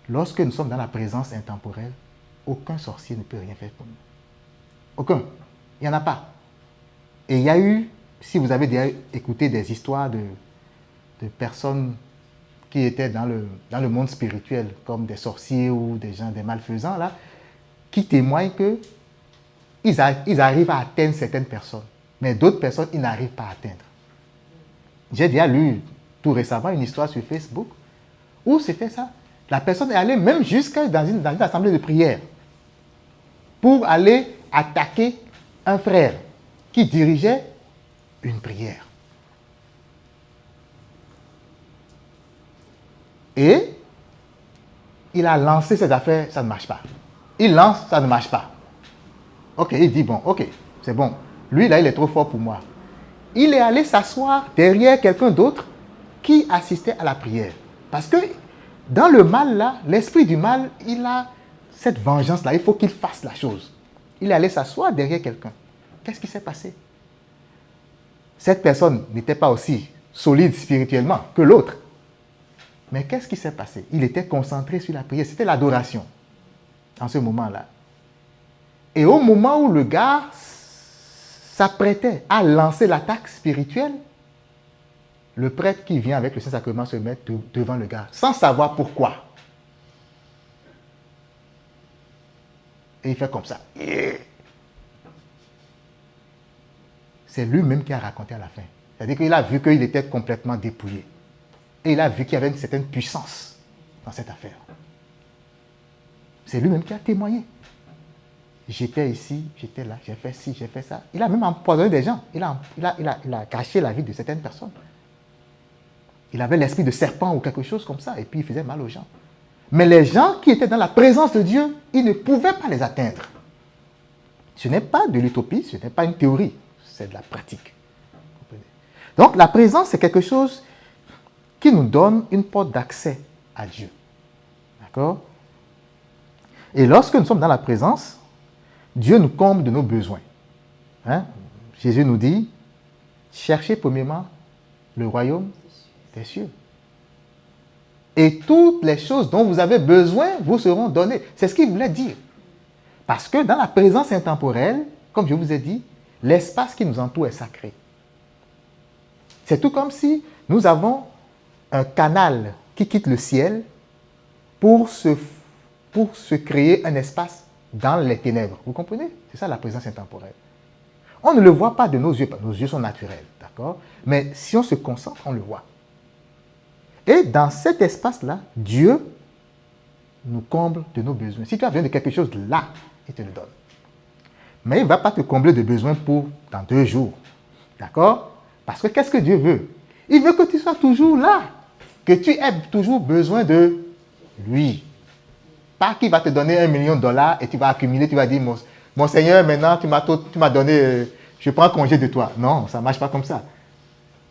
Lorsque nous sommes dans la présence intemporelle, aucun sorcier ne peut rien faire pour nous. Aucun. Il n'y en a pas. Et il y a eu, si vous avez déjà écouté des histoires de personnes qui étaient dans le monde spirituel, comme des sorciers ou des gens, des malfaisants, là, qui témoignent qu'ils arrivent à atteindre certaines personnes. Mais d'autres personnes, ils n'arrivent pas à atteindre. J'ai déjà lu tout récemment une histoire sur Facebook où c'était ça. La personne est allée même jusqu'à dans une assemblée de prière pour aller attaquer un frère qui dirigeait une prière. Et il a lancé ses affaires, ça ne marche pas. Il lance, ça ne marche pas. Ok, il dit, bon, ok, c'est bon. Lui, là, il est trop fort pour moi. Il est allé s'asseoir derrière quelqu'un d'autre qui assistait à la prière. Parce que dans le mal, là, l'esprit du mal, il a cette vengeance-là. Il faut qu'il fasse la chose. Il est allé s'asseoir derrière quelqu'un. Qu'est-ce qui s'est passé? Cette personne n'était pas aussi solide spirituellement que l'autre. Mais qu'est-ce qui s'est passé? Il était concentré sur la prière. C'était l'adoration en ce moment-là. Et au moment où le gars s'apprêtait à lancer l'attaque spirituelle, le prêtre qui vient avec le Saint-Sacrement se met devant le gars, sans savoir pourquoi. Et il fait comme ça. C'est lui-même qui a raconté à la fin. C'est-à-dire qu'il a vu qu'il était complètement dépouillé. Et il a vu qu'il y avait une certaine puissance dans cette affaire. C'est lui-même qui a témoigné. J'étais ici, j'étais là, j'ai fait ci, j'ai fait ça. Il a même empoisonné des gens. Il a gâché la vie de certaines personnes. Il avait l'esprit de serpent ou quelque chose comme ça, et puis il faisait mal aux gens. Mais les gens qui étaient dans la présence de Dieu, ils ne pouvaient pas les atteindre. Ce n'est pas de l'utopie, ce n'est pas une théorie, c'est de la pratique. Donc la présence, c'est quelque chose qui nous donne une porte d'accès à Dieu. D'accord? Et lorsque nous sommes dans la présence, Dieu nous comble de nos besoins. Hein? Jésus nous dit, cherchez premièrement le royaume des cieux. Et toutes les choses dont vous avez besoin vous seront données. C'est ce qu'il voulait dire. Parce que dans la présence intemporelle, comme je vous ai dit, l'espace qui nous entoure est sacré. C'est tout comme si nous avons un canal qui quitte le ciel pour se créer un espace dans les ténèbres. Vous comprenez? C'est ça la présence intemporelle. On ne le voit pas de nos yeux, nos yeux sont naturels, d'accord? Mais si on se concentre, on le voit. Et dans cet espace-là, Dieu nous comble de nos besoins. Si tu as besoin de quelque chose, là, il te le donne. Mais il ne va pas te combler de besoins pour dans 2 jours. D'accord? Parce que qu'est-ce que Dieu veut? Il veut que tu sois toujours là. Que tu aies toujours besoin de lui. Pas qu'il va te donner $1 million et tu vas accumuler, tu vas dire, mon Seigneur, maintenant tu m'as donné, je prends congé de toi. Non, ça ne marche pas comme ça.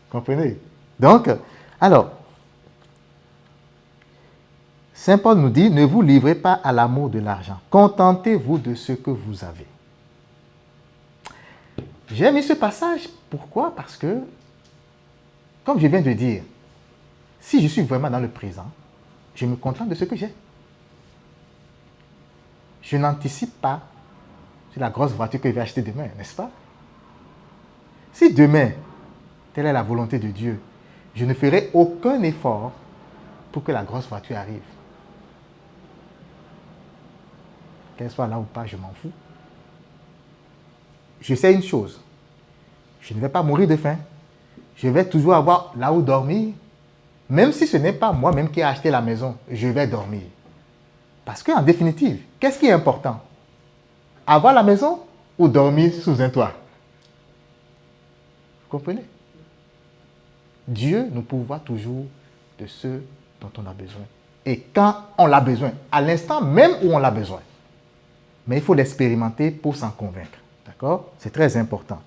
Comprenez? Donc, alors, Saint Paul nous dit, ne vous livrez pas à l'amour de l'argent. Contentez-vous de ce que vous avez. J'ai mis ce passage. Pourquoi? Parce que, comme je viens de dire, si je suis vraiment dans le présent, je me contente de ce que j'ai. Je n'anticipe pas sur la grosse voiture que je vais acheter demain, n'est-ce pas? Si demain, telle est la volonté de Dieu, je ne ferai aucun effort pour que la grosse voiture arrive. Qu'elle soit là ou pas, je m'en fous. Je sais une chose, je ne vais pas mourir de faim. Je vais toujours avoir là où dormir. Même si ce n'est pas moi-même qui ai acheté la maison, je vais dormir. Parce qu'en définitive, qu'est-ce qui est important? Avoir la maison ou dormir sous un toit? Vous comprenez? Dieu nous pourvoit toujours de ce dont on a besoin. Et quand on l'a besoin, à l'instant même où on l'a besoin. Mais il faut l'expérimenter pour s'en convaincre. D'accord? C'est très important.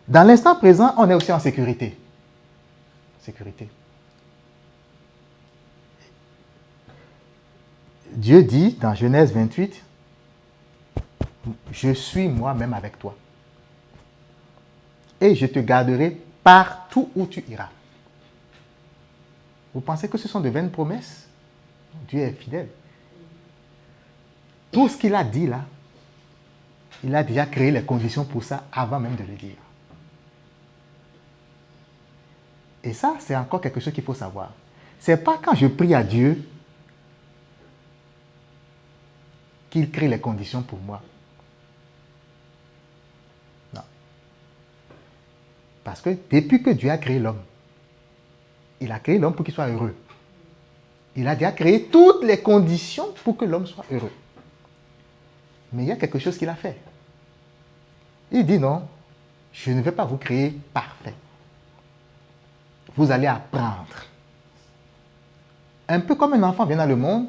Dans l'instant présent, on est aussi en sécurité. Sécurité. Dieu dit dans Genèse 28, « Je suis moi-même avec toi. Et je te garderai partout où tu iras. » Vous pensez que ce sont de vaines promesses? Dieu est fidèle. Tout ce qu'il a dit là, il a déjà créé les conditions pour ça avant même de le dire. Et ça, c'est encore quelque chose qu'il faut savoir. Ce n'est pas quand je prie à Dieu qu'il crée les conditions pour moi. Non. Parce que depuis que Dieu a créé l'homme, il a créé l'homme pour qu'il soit heureux. Il a déjà créé toutes les conditions pour que l'homme soit heureux. Mais il y a quelque chose qu'il a fait. Il dit non, je ne vais pas vous créer parfait. Vous allez apprendre. Un peu comme un enfant vient dans le monde,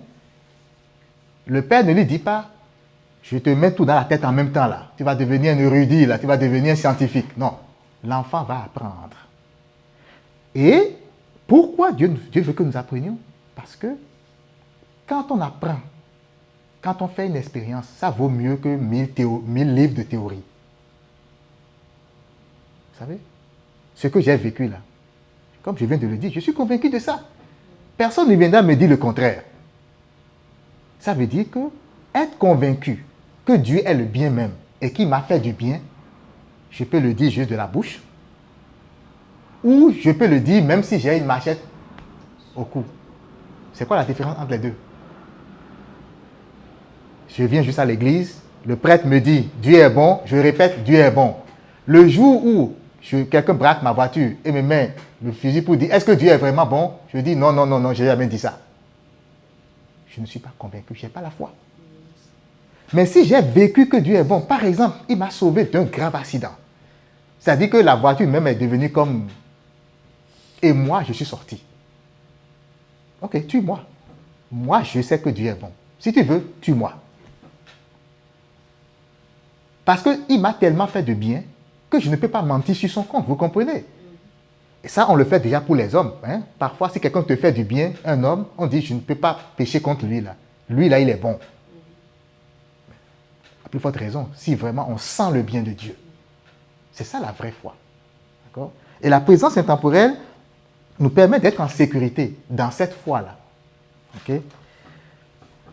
le père ne lui dit pas, je te mets tout dans la tête en même temps là. Tu vas devenir un érudit là, tu vas devenir un scientifique. Non, l'enfant va apprendre. Et pourquoi Dieu veut que nous apprenions? Parce que quand on apprend, quand on fait une expérience, ça vaut mieux que 1000 livres de théorie. Vous savez, ce que j'ai vécu là, comme je viens de le dire, je suis convaincu de ça. Personne ne viendra me dire le contraire. Ça veut dire que être convaincu que Dieu est le bien même et qu'il m'a fait du bien, je peux le dire juste de la bouche, ou je peux le dire même si j'ai une machette au cou. C'est quoi la différence entre les deux? Je viens juste à l'église, le prêtre me dit Dieu est bon, je répète Dieu est bon. Le jour où quelqu'un braque ma voiture et me met le fusil pour dire est-ce que Dieu est vraiment bon? Je dis non, non, non, non, je n'ai jamais dit ça. Je ne suis pas convaincu, je n'ai pas la foi. Mais si j'ai vécu que Dieu est bon, par exemple, il m'a sauvé d'un grave accident. C'est-à-dire que la voiture même est devenue comme... Et moi, je suis sorti. Ok, tue-moi. Moi, je sais que Dieu est bon. Si tu veux, tue-moi. Parce qu'il m'a tellement fait de bien que je ne peux pas mentir sur son compte, vous comprenez? Et ça, on le fait déjà pour les hommes. Hein? Parfois, si quelqu'un te fait du bien, un homme, on dit, je ne peux pas pécher contre lui là. Lui là, il est bon. À plus forte raison, si vraiment on sent le bien de Dieu. C'est ça la vraie foi. D'accord? Et la présence intemporelle nous permet d'être en sécurité dans cette foi-là. Okay?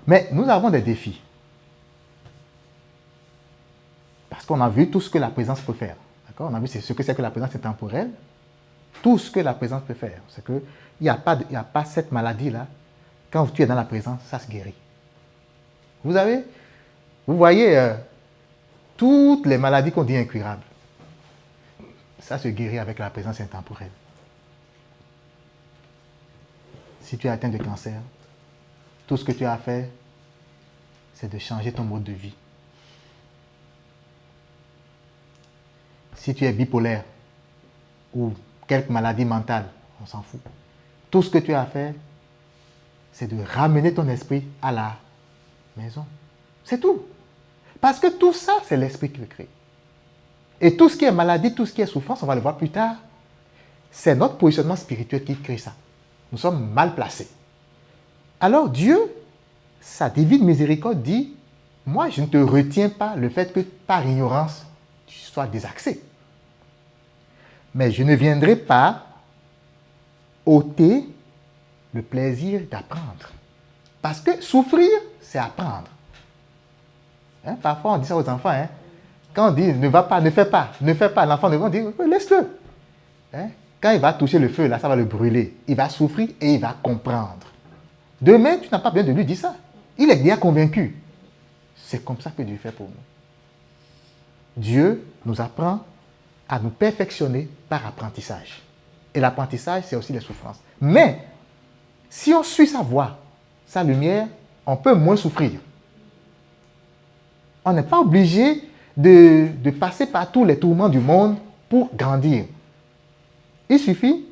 Mais nous avons des défis. Parce qu'on a vu tout ce que la présence peut faire. D'accord? On a vu ce que c'est que la présence intemporelle. Tout ce que la présence peut faire. C'est qu'il n'y a pas cette maladie-là. Quand tu es dans la présence, ça se guérit. Vous voyez, Toutes les maladies qu'on dit incurables, ça se guérit avec la présence intemporelle. Si tu es atteint de cancer, tout ce que tu as à faire, c'est de changer ton mode de vie. Si tu es bipolaire ou quelque maladie mentale, on s'en fout. Tout ce que tu as à faire, c'est de ramener ton esprit à la maison. C'est tout. Parce que tout ça, c'est l'esprit qui le crée. Et tout ce qui est maladie, tout ce qui est souffrance, on va le voir plus tard, c'est notre positionnement spirituel qui crée ça. Nous sommes mal placés. Alors Dieu, sa divine miséricorde dit, moi je ne te retiens pas le fait que par ignorance, tu sois désaxé. Mais je ne viendrai pas ôter le plaisir d'apprendre. Parce que souffrir, c'est apprendre. Hein? Parfois, on dit ça aux enfants. Hein? Quand on dit ne va pas, ne fais pas, l'enfant ne va dire laisse-le. Hein? Quand il va toucher le feu, là, ça va le brûler. Il va souffrir et il va comprendre. Demain, tu n'as pas besoin de lui dire ça. Il est déjà convaincu. C'est comme ça que Dieu fait pour nous. Dieu nous apprend à nous perfectionner par apprentissage. Et l'apprentissage, c'est aussi les souffrances. Mais, si on suit sa voie, sa lumière, on peut moins souffrir. On n'est pas obligé de passer par tous les tourments du monde pour grandir. Il suffit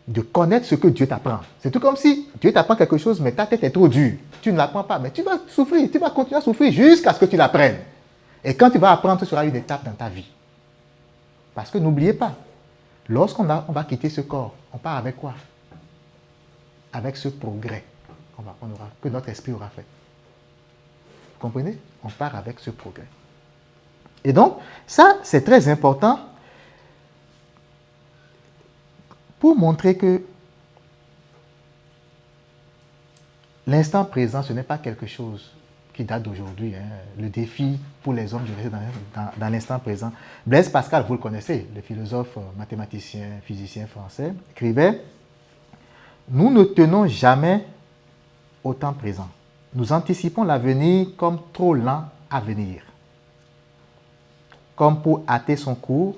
de connaître ce que Dieu t'apprend. C'est tout comme si Dieu t'apprend quelque chose, mais ta tête est trop dure. Tu ne l'apprends pas, mais tu vas souffrir, tu vas continuer à souffrir jusqu'à ce que tu l'apprennes. Et quand tu vas apprendre, ce sera une étape dans ta vie. Parce que n'oubliez pas, lorsqu'on va quitter ce corps, on part avec quoi? Avec ce progrès que notre esprit aura fait. Vous comprenez? On part avec ce progrès. Et donc, ça, c'est très important pour montrer que l'instant présent, ce n'est pas quelque chose qui date d'aujourd'hui. Hein. Le défi pour les hommes de rester dans l'instant présent. Blaise Pascal, vous le connaissez, le philosophe, mathématicien, physicien français, écrivait « Nous ne tenons jamais au temps présent. Nous anticipons l'avenir comme trop lent à venir, comme pour hâter son cours,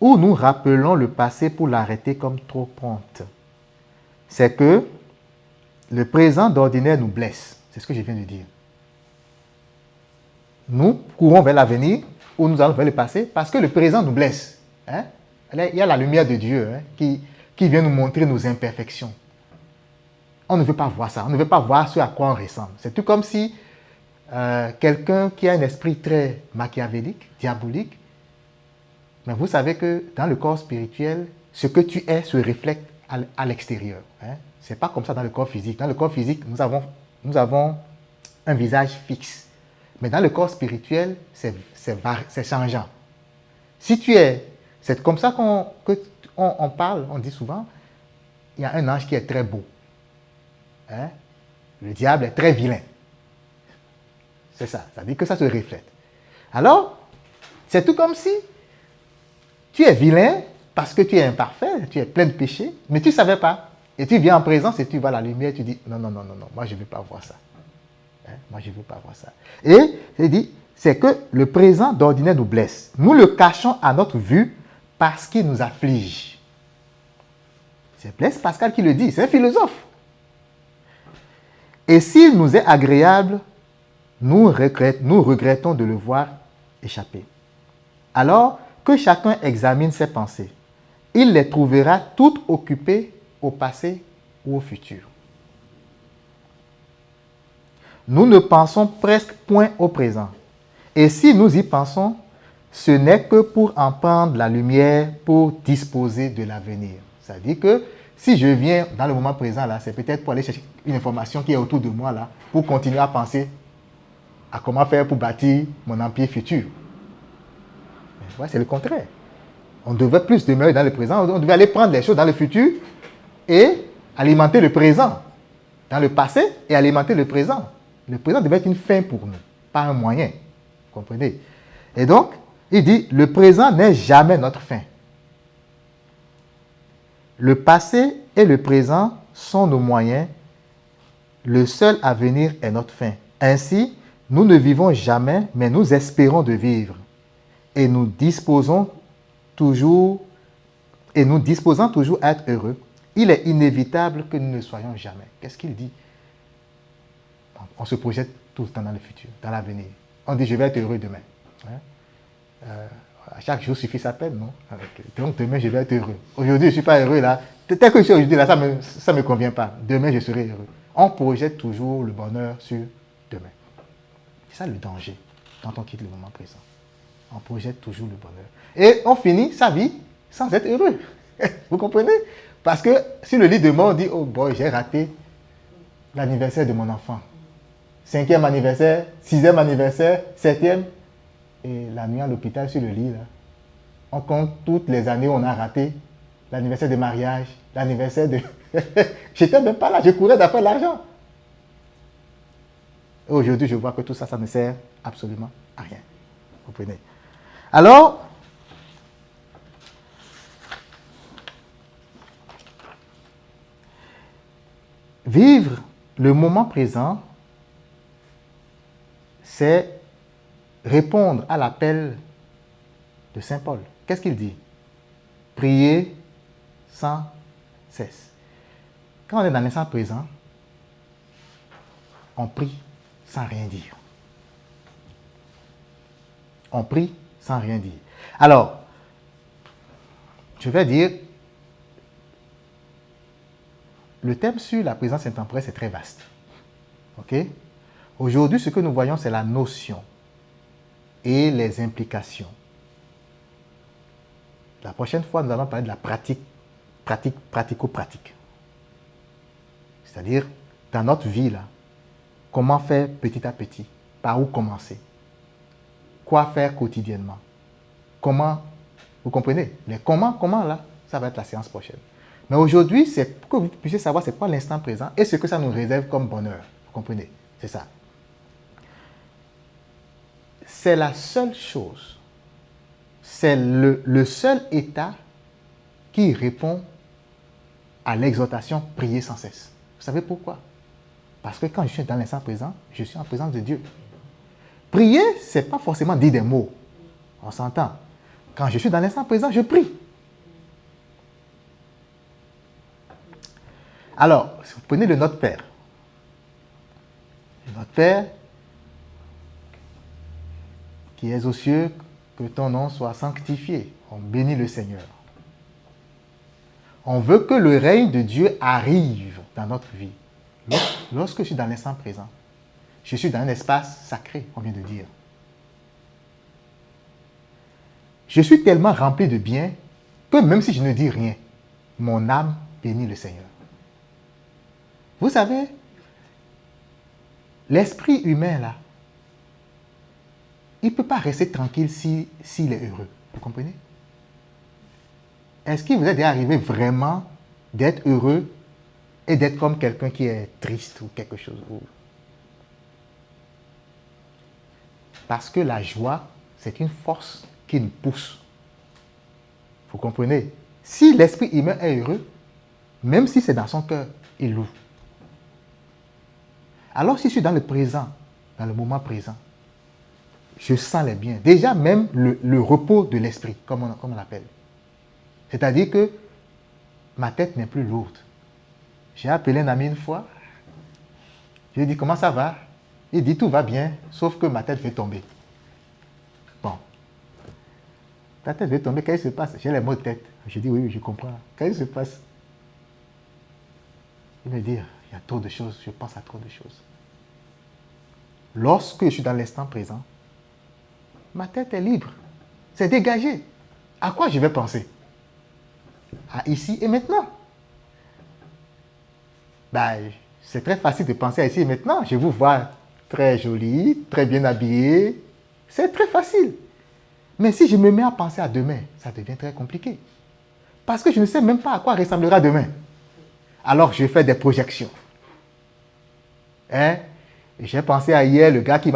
ou nous rappelons le passé pour l'arrêter comme trop prompt. C'est que le présent d'ordinaire nous blesse. » C'est ce que je viens de dire. Nous courons vers l'avenir ou nous allons vers le passé parce que le présent nous blesse. Hein? Il y a la lumière de Dieu qui vient nous montrer nos imperfections. On ne veut pas voir ça. On ne veut pas voir ce à quoi on ressemble. C'est tout comme si quelqu'un qui a un esprit très machiavélique, diabolique, mais vous savez que dans le corps spirituel, ce que tu es se reflète à l'extérieur. Hein? Ce n'est pas comme ça dans le corps physique. Dans le corps physique, nous avons un visage fixe. Mais dans le corps spirituel, c'est changeant. Si tu es... C'est comme ça qu'on parle, on dit souvent, il y a un ange qui est très beau. Hein? Le diable est très vilain. C'est ça. Ça dit que ça se reflète. Alors, c'est tout comme si tu es vilain parce que tu es imparfait, tu es plein de péchés, mais tu ne savais pas. Et tu viens en présence et tu vois la lumière et tu dis, non, moi je ne veux pas voir ça. Hein? Moi je ne veux pas voir ça. Et il dit, c'est que le présent d'ordinaire nous blesse. Nous le cachons à notre vue parce qu'il nous afflige. C'est Blaise Pascal qui le dit, c'est un philosophe. Et s'il nous est agréable, nous regrettons de le voir échapper. Alors que chacun examine ses pensées, il les trouvera toutes occupées au passé ou au futur. Nous ne pensons presque point au présent. Et si nous y pensons, ce n'est que pour en prendre la lumière pour disposer de l'avenir. C'est-à-dire que si je viens dans le moment présent, là, c'est peut-être pour aller chercher une information qui est autour de moi, là, pour continuer à penser à comment faire pour bâtir mon empire futur. Ouais, c'est le contraire. On devrait plus demeurer dans le présent, on devait aller prendre les choses dans le futur et alimenter le présent. Dans le passé et alimenter le présent. Le présent devait être une fin pour nous, pas un moyen. Vous comprenez? Et donc, il dit, le présent n'est jamais notre fin. Le passé et le présent sont nos moyens. Le seul avenir est notre fin. Ainsi, Nous ne vivons jamais, mais nous espérons de vivre. Et nous disposons toujours à être heureux. Il est inévitable que nous ne soyons jamais. Qu'est-ce qu'il dit? On se projette tout le temps dans le futur, dans l'avenir. On dit, je vais être heureux demain. À chaque jour suffit sa peine, non? Donc demain, je vais être heureux. Aujourd'hui, je ne suis pas heureux là. Tel que je suis aujourd'hui là, ça ne me convient pas. Demain, je serai heureux. On projette toujours le bonheur sur demain. C'est ça le danger quand on quitte le moment présent. On projette toujours le bonheur. Et on finit sa vie sans être heureux. Vous comprenez? Parce que si le lit demain, on dit, oh boy, j'ai raté l'anniversaire de mon enfant. 5e anniversaire, 6e anniversaire, 7e. Et la nuit à l'hôpital sur le lit, là, on compte toutes les années où on a raté l'anniversaire de mariage, l'anniversaire de... J'étais même pas là, je courais d'après l'argent. Aujourd'hui, je vois que tout ça, ça ne sert absolument à rien. Vous comprenez? Alors, vivre le moment présent, c'est répondre à l'appel de Saint Paul. Qu'est-ce qu'il dit? Prier sans cesse. Quand on est dans l'instant présent, on prie sans rien dire. On prie sans rien dire. Alors, je vais dire, le thème sur la présence intemporelle, c'est très vaste. OK? Aujourd'hui, ce que nous voyons, c'est la notion et les implications. La prochaine fois, nous allons parler de la pratico-pratique. C'est-à-dire, dans notre vie, là, comment faire petit à petit? Par où commencer? Quoi faire quotidiennement? Comment, vous comprenez? Les comment là, ça va être la séance prochaine. Mais aujourd'hui, c'est pour que vous puissiez savoir c'est quoi l'instant présent et ce que ça nous réserve comme bonheur. Vous comprenez? C'est ça. C'est la seule chose, c'est le seul état qui répond à l'exhortation prier sans cesse. Vous savez pourquoi? Parce que quand je suis dans l'instant présent, je suis en présence de Dieu. Prier, ce n'est pas forcément dire des mots. On s'entend. Quand je suis dans l'instant présent, je prie. Alors, si vous prenez le Notre Père. Le Notre Père, qui es aux cieux, que ton nom soit sanctifié. On bénit le Seigneur. On veut que le règne de Dieu arrive dans notre vie. Lorsque je suis dans l'instant présent, je suis dans un espace sacré, on vient de dire. Je suis tellement rempli de bien que même si je ne dis rien, mon âme bénit le Seigneur. Vous savez, l'esprit humain là, il ne peut pas rester tranquille s'il est heureux. Vous comprenez? Est-ce qu'il vous est déjà arrivé vraiment d'être heureux et d'être comme quelqu'un qui est triste ou quelque chose? Parce que la joie, c'est une force qui nous pousse. Vous comprenez? Si l'esprit humain est heureux, même si c'est dans son cœur, il loue. Alors si je suis dans le présent, dans le moment présent, je sens les biens. Déjà même le repos de l'esprit, comme on l'appelle. C'est-à-dire que ma tête n'est plus lourde. J'ai appelé un ami une fois. Je lui ai dit, comment ça va? Il dit, tout va bien, sauf que ma tête fait tomber. Bon. Ta tête fait tomber, qu'est-ce qui se passe? J'ai les maux de tête. Je dis, oui, je comprends. Qu'est-ce qui se passe? Il me dit, il y a trop de choses, je pense à trop de choses. Lorsque je suis dans l'instant présent, ma tête est libre. C'est dégagé. À quoi je vais penser? À ici et maintenant. C'est très facile de penser à ici et maintenant. Je vous vois très jolie, très bien habillée. C'est très facile. Mais si je me mets à penser à demain, ça devient très compliqué. Parce que je ne sais même pas à quoi ressemblera demain. Alors je fais des projections. J'ai pensé à hier, le gars qui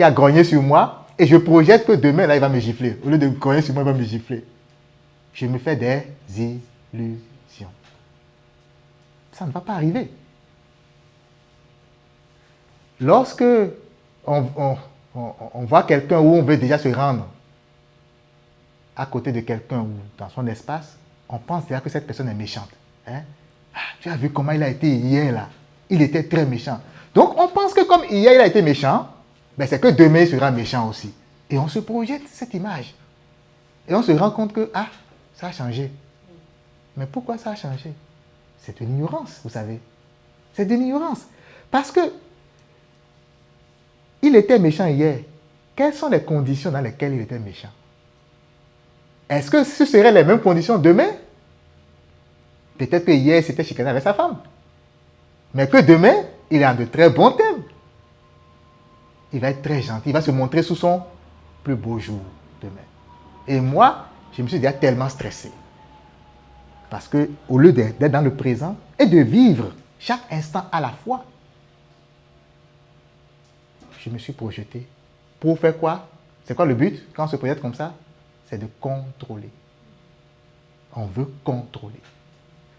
a grogné sur moi, et je projette que demain, là, il va me gifler. Au lieu de grogner sur moi, il va me gifler. Je me fais des illusions. Ça ne va pas arriver. Lorsque on voit quelqu'un où on veut déjà se rendre à côté de quelqu'un ou dans son espace, on pense déjà que cette personne est méchante. Hein? Ah, tu as vu comment il a été hier là? Il était très méchant. Donc on pense que comme hier il a été méchant, ben c'est que demain il sera méchant aussi. Et on se projette cette image. Et on se rend compte que, ah, ça a changé. Mais pourquoi ça a changé? C'est de l'ignorance, vous savez. C'est de l'ignorance. Parce que il était méchant hier. Quelles sont les conditions dans lesquelles il était méchant? Est-ce que ce seraient les mêmes conditions demain? Peut-être que hier, c'était chicané avec sa femme. Mais que demain, il est en de très bons thèmes. Il va être très gentil. Il va se montrer sous son plus beau jour demain. Et moi, je me suis déjà tellement stressé. Parce que au lieu d'être dans le présent et de vivre chaque instant à la fois, je me suis projeté. Pour faire quoi? C'est quoi le but quand on se projette comme ça? C'est de contrôler. On veut contrôler.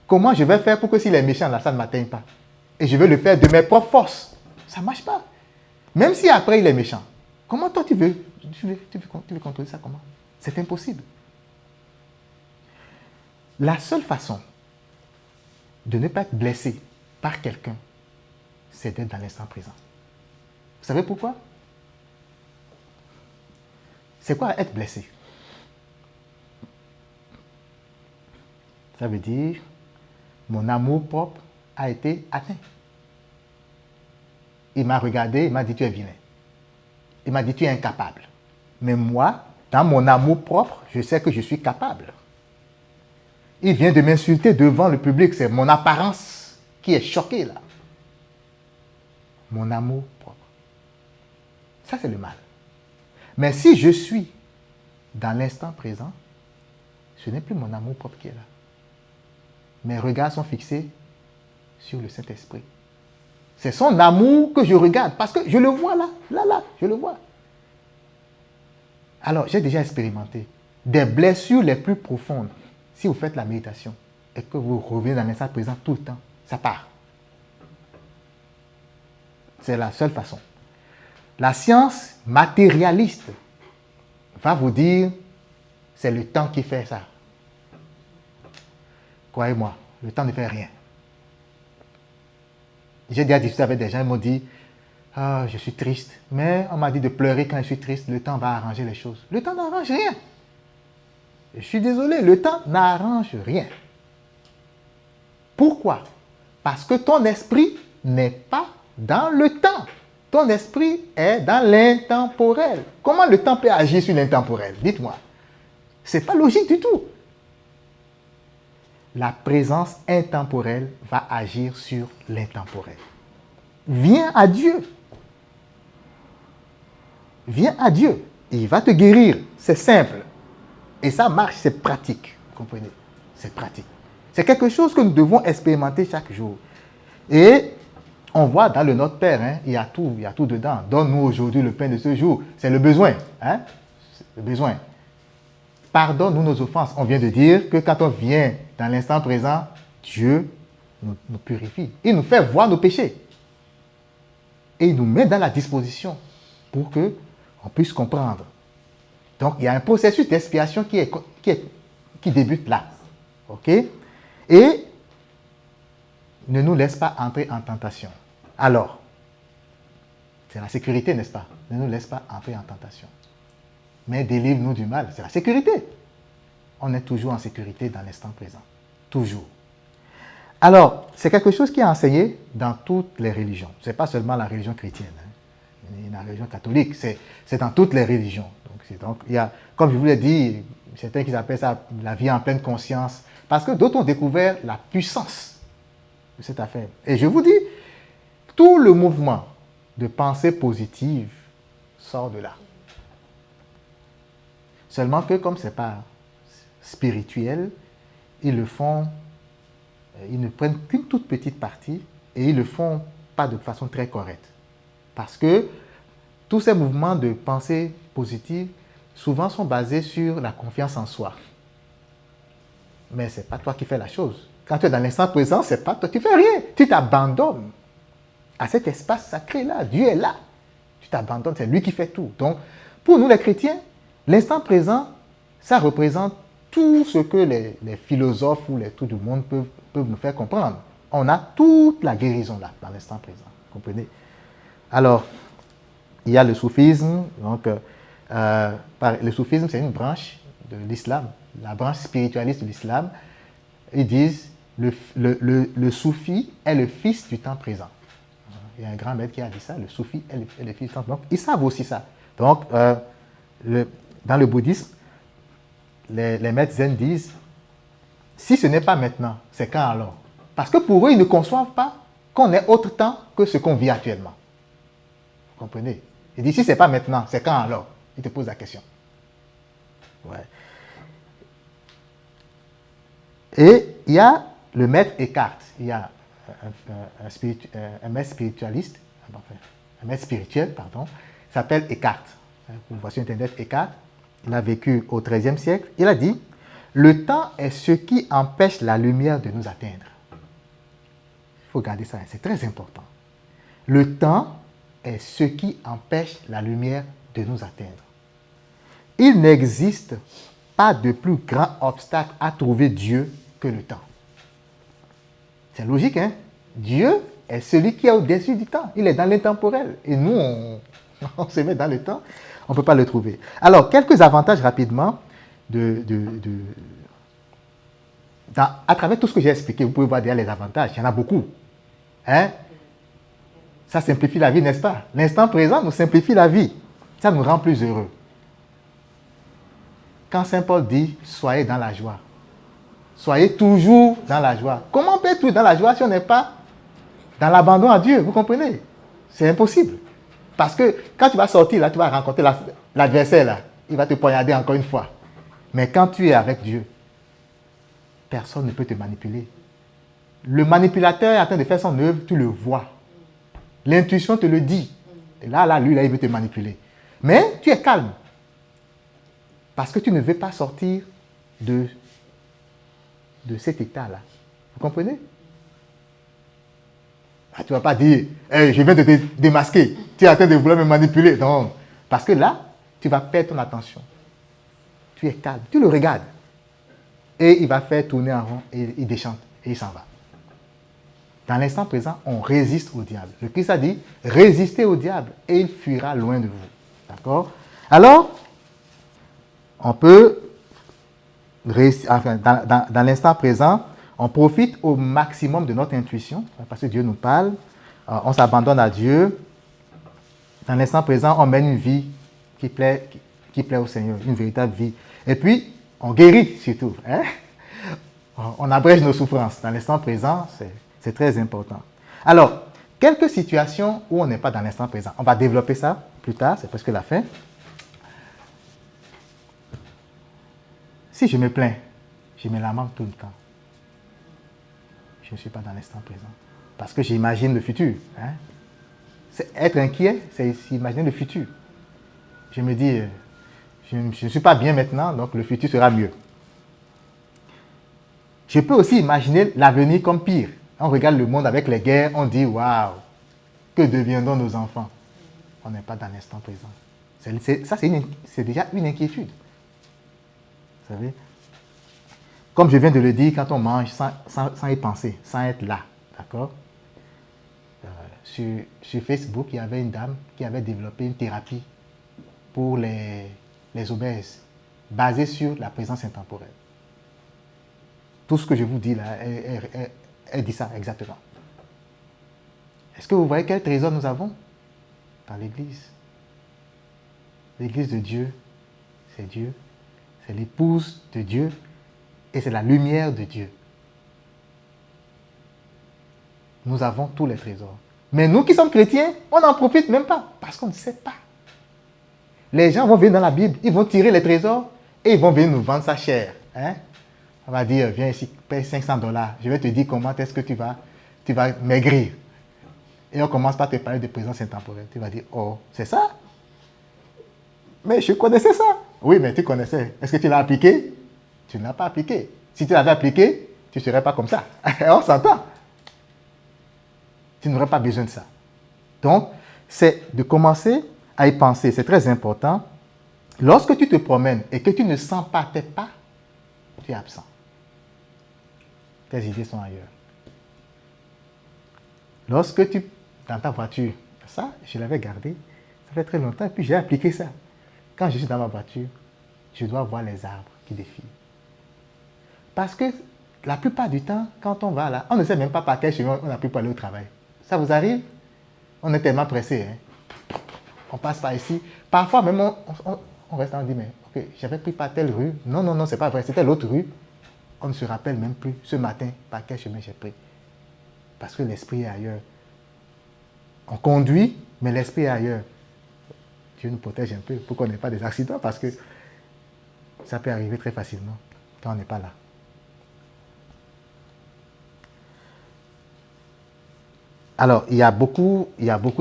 Comment je vais faire pour que s'il est méchant là, ça ne m'atteigne pas? Et je veux le faire de mes propres forces. Ça ne marche pas. Même si après il est méchant. Comment toi tu veux contrôler ça comment? C'est impossible. La seule façon de ne pas être blessé par quelqu'un, c'est d'être dans l'instant présent. Vous savez pourquoi? C'est quoi être blessé? Ça veut dire, mon amour propre a été atteint. Il m'a regardé, il m'a dit, tu es vilain. Il m'a dit, tu es incapable. Mais moi, dans mon amour propre, je sais que je suis capable. Il vient de m'insulter devant le public. C'est mon apparence qui est choquée là. Mon amour propre. Ça, c'est le mal. Mais si je suis dans l'instant présent, ce n'est plus mon amour propre qui est là. Mes regards sont fixés sur le Saint-Esprit. C'est son amour que je regarde parce que je le vois là, je le vois. Alors, j'ai déjà expérimenté des blessures les plus profondes. Si vous faites la méditation et que vous revenez dans l'instant présent tout le temps, ça part. C'est la seule façon. La science matérialiste va vous dire c'est le temps qui fait ça. Croyez-moi, le temps ne fait rien. J'ai déjà discuté avec des gens, ils m'ont dit ah, je suis triste. Mais on m'a dit de pleurer quand je suis triste, le temps va arranger les choses. Le temps n'arrange rien. Je suis désolé, le temps n'arrange rien. Pourquoi? Parce que ton esprit n'est pas dans le temps. Ton esprit est dans l'intemporel. Comment le temps peut agir sur l'intemporel? Dites-moi. Ce n'est pas logique du tout. La présence intemporelle va agir sur l'intemporel. Viens à Dieu. Viens à Dieu. Et il va te guérir. C'est simple. Et ça marche, c'est pratique. Vous comprenez? C'est pratique. C'est quelque chose que nous devons expérimenter chaque jour. Et on voit dans le Notre Père, hein, il y a tout dedans. Donne-nous aujourd'hui le pain de ce jour. C'est le besoin. Hein? Le besoin. Pardonne-nous nos offenses. On vient de dire que quand on vient dans l'instant présent, Dieu nous purifie. Il nous fait voir nos péchés. Et il nous met dans la disposition pour qu'on puisse comprendre. Donc, il y a un processus d'expiation qui débute là. OK? Et ne nous laisse pas entrer en tentation. Alors, c'est la sécurité, n'est-ce pas? Ne nous laisse pas entrer en tentation. Mais délivre-nous du mal. C'est la sécurité. On est toujours en sécurité dans l'instant présent. Toujours. Alors, c'est quelque chose qui est enseigné dans toutes les religions. Ce n'est pas seulement la religion chrétienne. Hein. La religion catholique, c'est dans toutes les religions. Donc, il y a, comme je vous l'ai dit, certains qui appellent ça la vie en pleine conscience. Parce que d'autres ont découvert la puissance de cette affaire. Et je vous dis, tout le mouvement de pensée positive sort de là. Seulement que comme ce n'est pas spirituel, ils le font, ils ne prennent qu'une toute petite partie et ils ne le font pas de façon très correcte. Parce que tous ces mouvements de pensée positive souvent sont basés sur la confiance en soi. Mais ce n'est pas toi qui fais la chose. Quand tu es dans l'instant présent, ce n'est pas toi, tu ne fais rien. Tu t'abandonnes à cet espace sacré là. Dieu est là. Tu t'abandonnes, c'est lui qui fait tout. Donc, pour nous les chrétiens, l'instant présent, ça représente tout ce que les philosophes ou les tout du monde peuvent nous faire comprendre. On a toute la guérison là, dans l'instant présent. Vous comprenez? Alors, il y a le soufisme. Donc, le soufisme, c'est une branche de l'islam, la branche spiritualiste de l'islam. Ils disent le soufi est le fils du temps présent. Il y a un grand maître qui a dit ça, le soufi est le fils du temps présent. Donc, ils savent aussi ça. Donc, dans le bouddhisme, les maîtres zen disent, si ce n'est pas maintenant, c'est quand alors? Parce que pour eux, ils ne conçoivent pas qu'on ait autre temps que ce qu'on vit actuellement. Vous comprenez? Ils disent, si ce n'est pas maintenant, c'est quand alors? Ils te posent la question. Ouais. Et il y a le maître Eckhart. Il y a un maître spiritualiste, un maître spirituel, pardon, s'appelle Eckhart. Vous voyez sur Internet Eckhart. Il a vécu au XIIIe siècle. Il a dit, le temps est ce qui empêche la lumière de nous atteindre. Il faut garder ça, c'est très important. Le temps est ce qui empêche la lumière de nous atteindre. Il n'existe pas de plus grand obstacle à trouver Dieu que le temps. C'est logique, hein? Dieu est celui qui est au-dessus du temps. Il est dans l'intemporel. Et nous, on se met dans le temps, on ne peut pas le trouver. Alors, quelques avantages rapidement à travers tout ce que j'ai expliqué, vous pouvez voir derrière les avantages. Il y en a beaucoup. Hein? Ça simplifie la vie, n'est-ce pas? L'instant présent nous simplifie la vie. Ça nous rend plus heureux. Quand Saint Paul dit « Soyez dans la joie », soyez toujours dans la joie. Comment on peut être dans la joie si on n'est pas dans l'abandon à Dieu? Vous comprenez? C'est impossible. Parce que quand tu vas sortir, là, tu vas rencontrer l'adversaire, là. Il va te poignarder encore une fois. Mais quand tu es avec Dieu, personne ne peut te manipuler. Le manipulateur est en train de faire son œuvre, tu le vois. L'intuition te le dit. Et là, lui, il veut te manipuler. Mais tu es calme. Parce que tu ne veux pas sortir de cet état-là. Vous comprenez? Ah, tu ne vas pas dire, hey, je viens de te démasquer. Tu es en train de vouloir me manipuler. Non. Parce que là, tu vas perdre ton attention. Tu es calme. Tu le regardes. Et il va faire tourner en rond et il déchante. Et il s'en va. Dans l'instant présent, on résiste au diable. Le Christ a dit, résistez au diable et il fuira loin de vous. D'accord? Alors, on peut, dans l'instant présent, on profite au maximum de notre intuition, parce que Dieu nous parle, on s'abandonne à Dieu. Dans l'instant présent, on mène une vie qui plaît au Seigneur, une véritable vie. Et puis, on guérit surtout. Hein? On abrège nos souffrances. Dans l'instant présent, c'est très important. Alors, quelques situations où on n'est pas dans l'instant présent. On va développer ça plus tard, c'est presque la fin. Si je me plains, je me lamente tout le temps. Je ne suis pas dans l'instant présent. Parce que j'imagine le futur. Hein? Être inquiet, c'est imaginer le futur. Je me dis, je ne suis pas bien maintenant, donc le futur sera mieux. Je peux aussi imaginer l'avenir comme pire. On regarde le monde avec les guerres, on dit, waouh, que deviendront nos enfants? On n'est pas dans l'instant présent. C'est déjà une inquiétude. Vous savez? Comme je viens de le dire, quand on mange sans y penser, sans être là, d'accord? Sur Facebook, il y avait une dame qui avait développé une thérapie pour les obèses, basée sur la présence intemporelle. Tout ce que je vous dis là, elle dit ça exactement. Est-ce que vous voyez quel trésor nous avons dans l'Église? L'Église de Dieu, c'est Dieu, c'est l'épouse de Dieu et c'est la lumière de Dieu. Nous avons tous les trésors. Mais nous qui sommes chrétiens, on n'en profite même pas parce qu'on ne sait pas. Les gens vont venir dans la Bible, ils vont tirer les trésors et ils vont venir nous vendre ça cher. Hein? On va dire, viens ici, paye $500. Je vais te dire comment est-ce que tu vas maigrir. Et on commence par te parler de présence intemporelle. Tu vas dire, oh, c'est ça? Mais je connaissais ça. Oui, mais tu connaissais. Est-ce que tu l'as appliqué? Tu ne l'as pas appliqué. Si tu l'avais appliqué, tu ne serais pas comme ça. On s'entend. Tu n'aurais pas besoin de ça. Donc, c'est de commencer à y penser. C'est très important. Lorsque tu te promènes et que tu ne sens pas tes pas, tu es absent. Tes idées sont ailleurs. Lorsque tu, dans ta voiture, ça, je l'avais gardé, ça fait très longtemps, et puis j'ai appliqué ça. Quand je suis dans ma voiture, je dois voir les arbres qui défilent. Parce que la plupart du temps, quand on va là, on ne sait même pas par quel chemin on a pu aller au travail. Ça vous arrive? On est tellement pressé. Hein? On passe par ici. Parfois même, on reste et on dit, mais ok, j'avais pris par telle rue. Non, non, non, c'est pas vrai, c'était l'autre rue. On ne se rappelle même plus ce matin par quel chemin j'ai pris. Parce que l'esprit est ailleurs. On conduit, mais l'esprit est ailleurs. Dieu nous protège un peu pour qu'on n'ait pas des accidents parce que ça peut arriver très facilement quand on n'est pas là. Alors, il y a beaucoup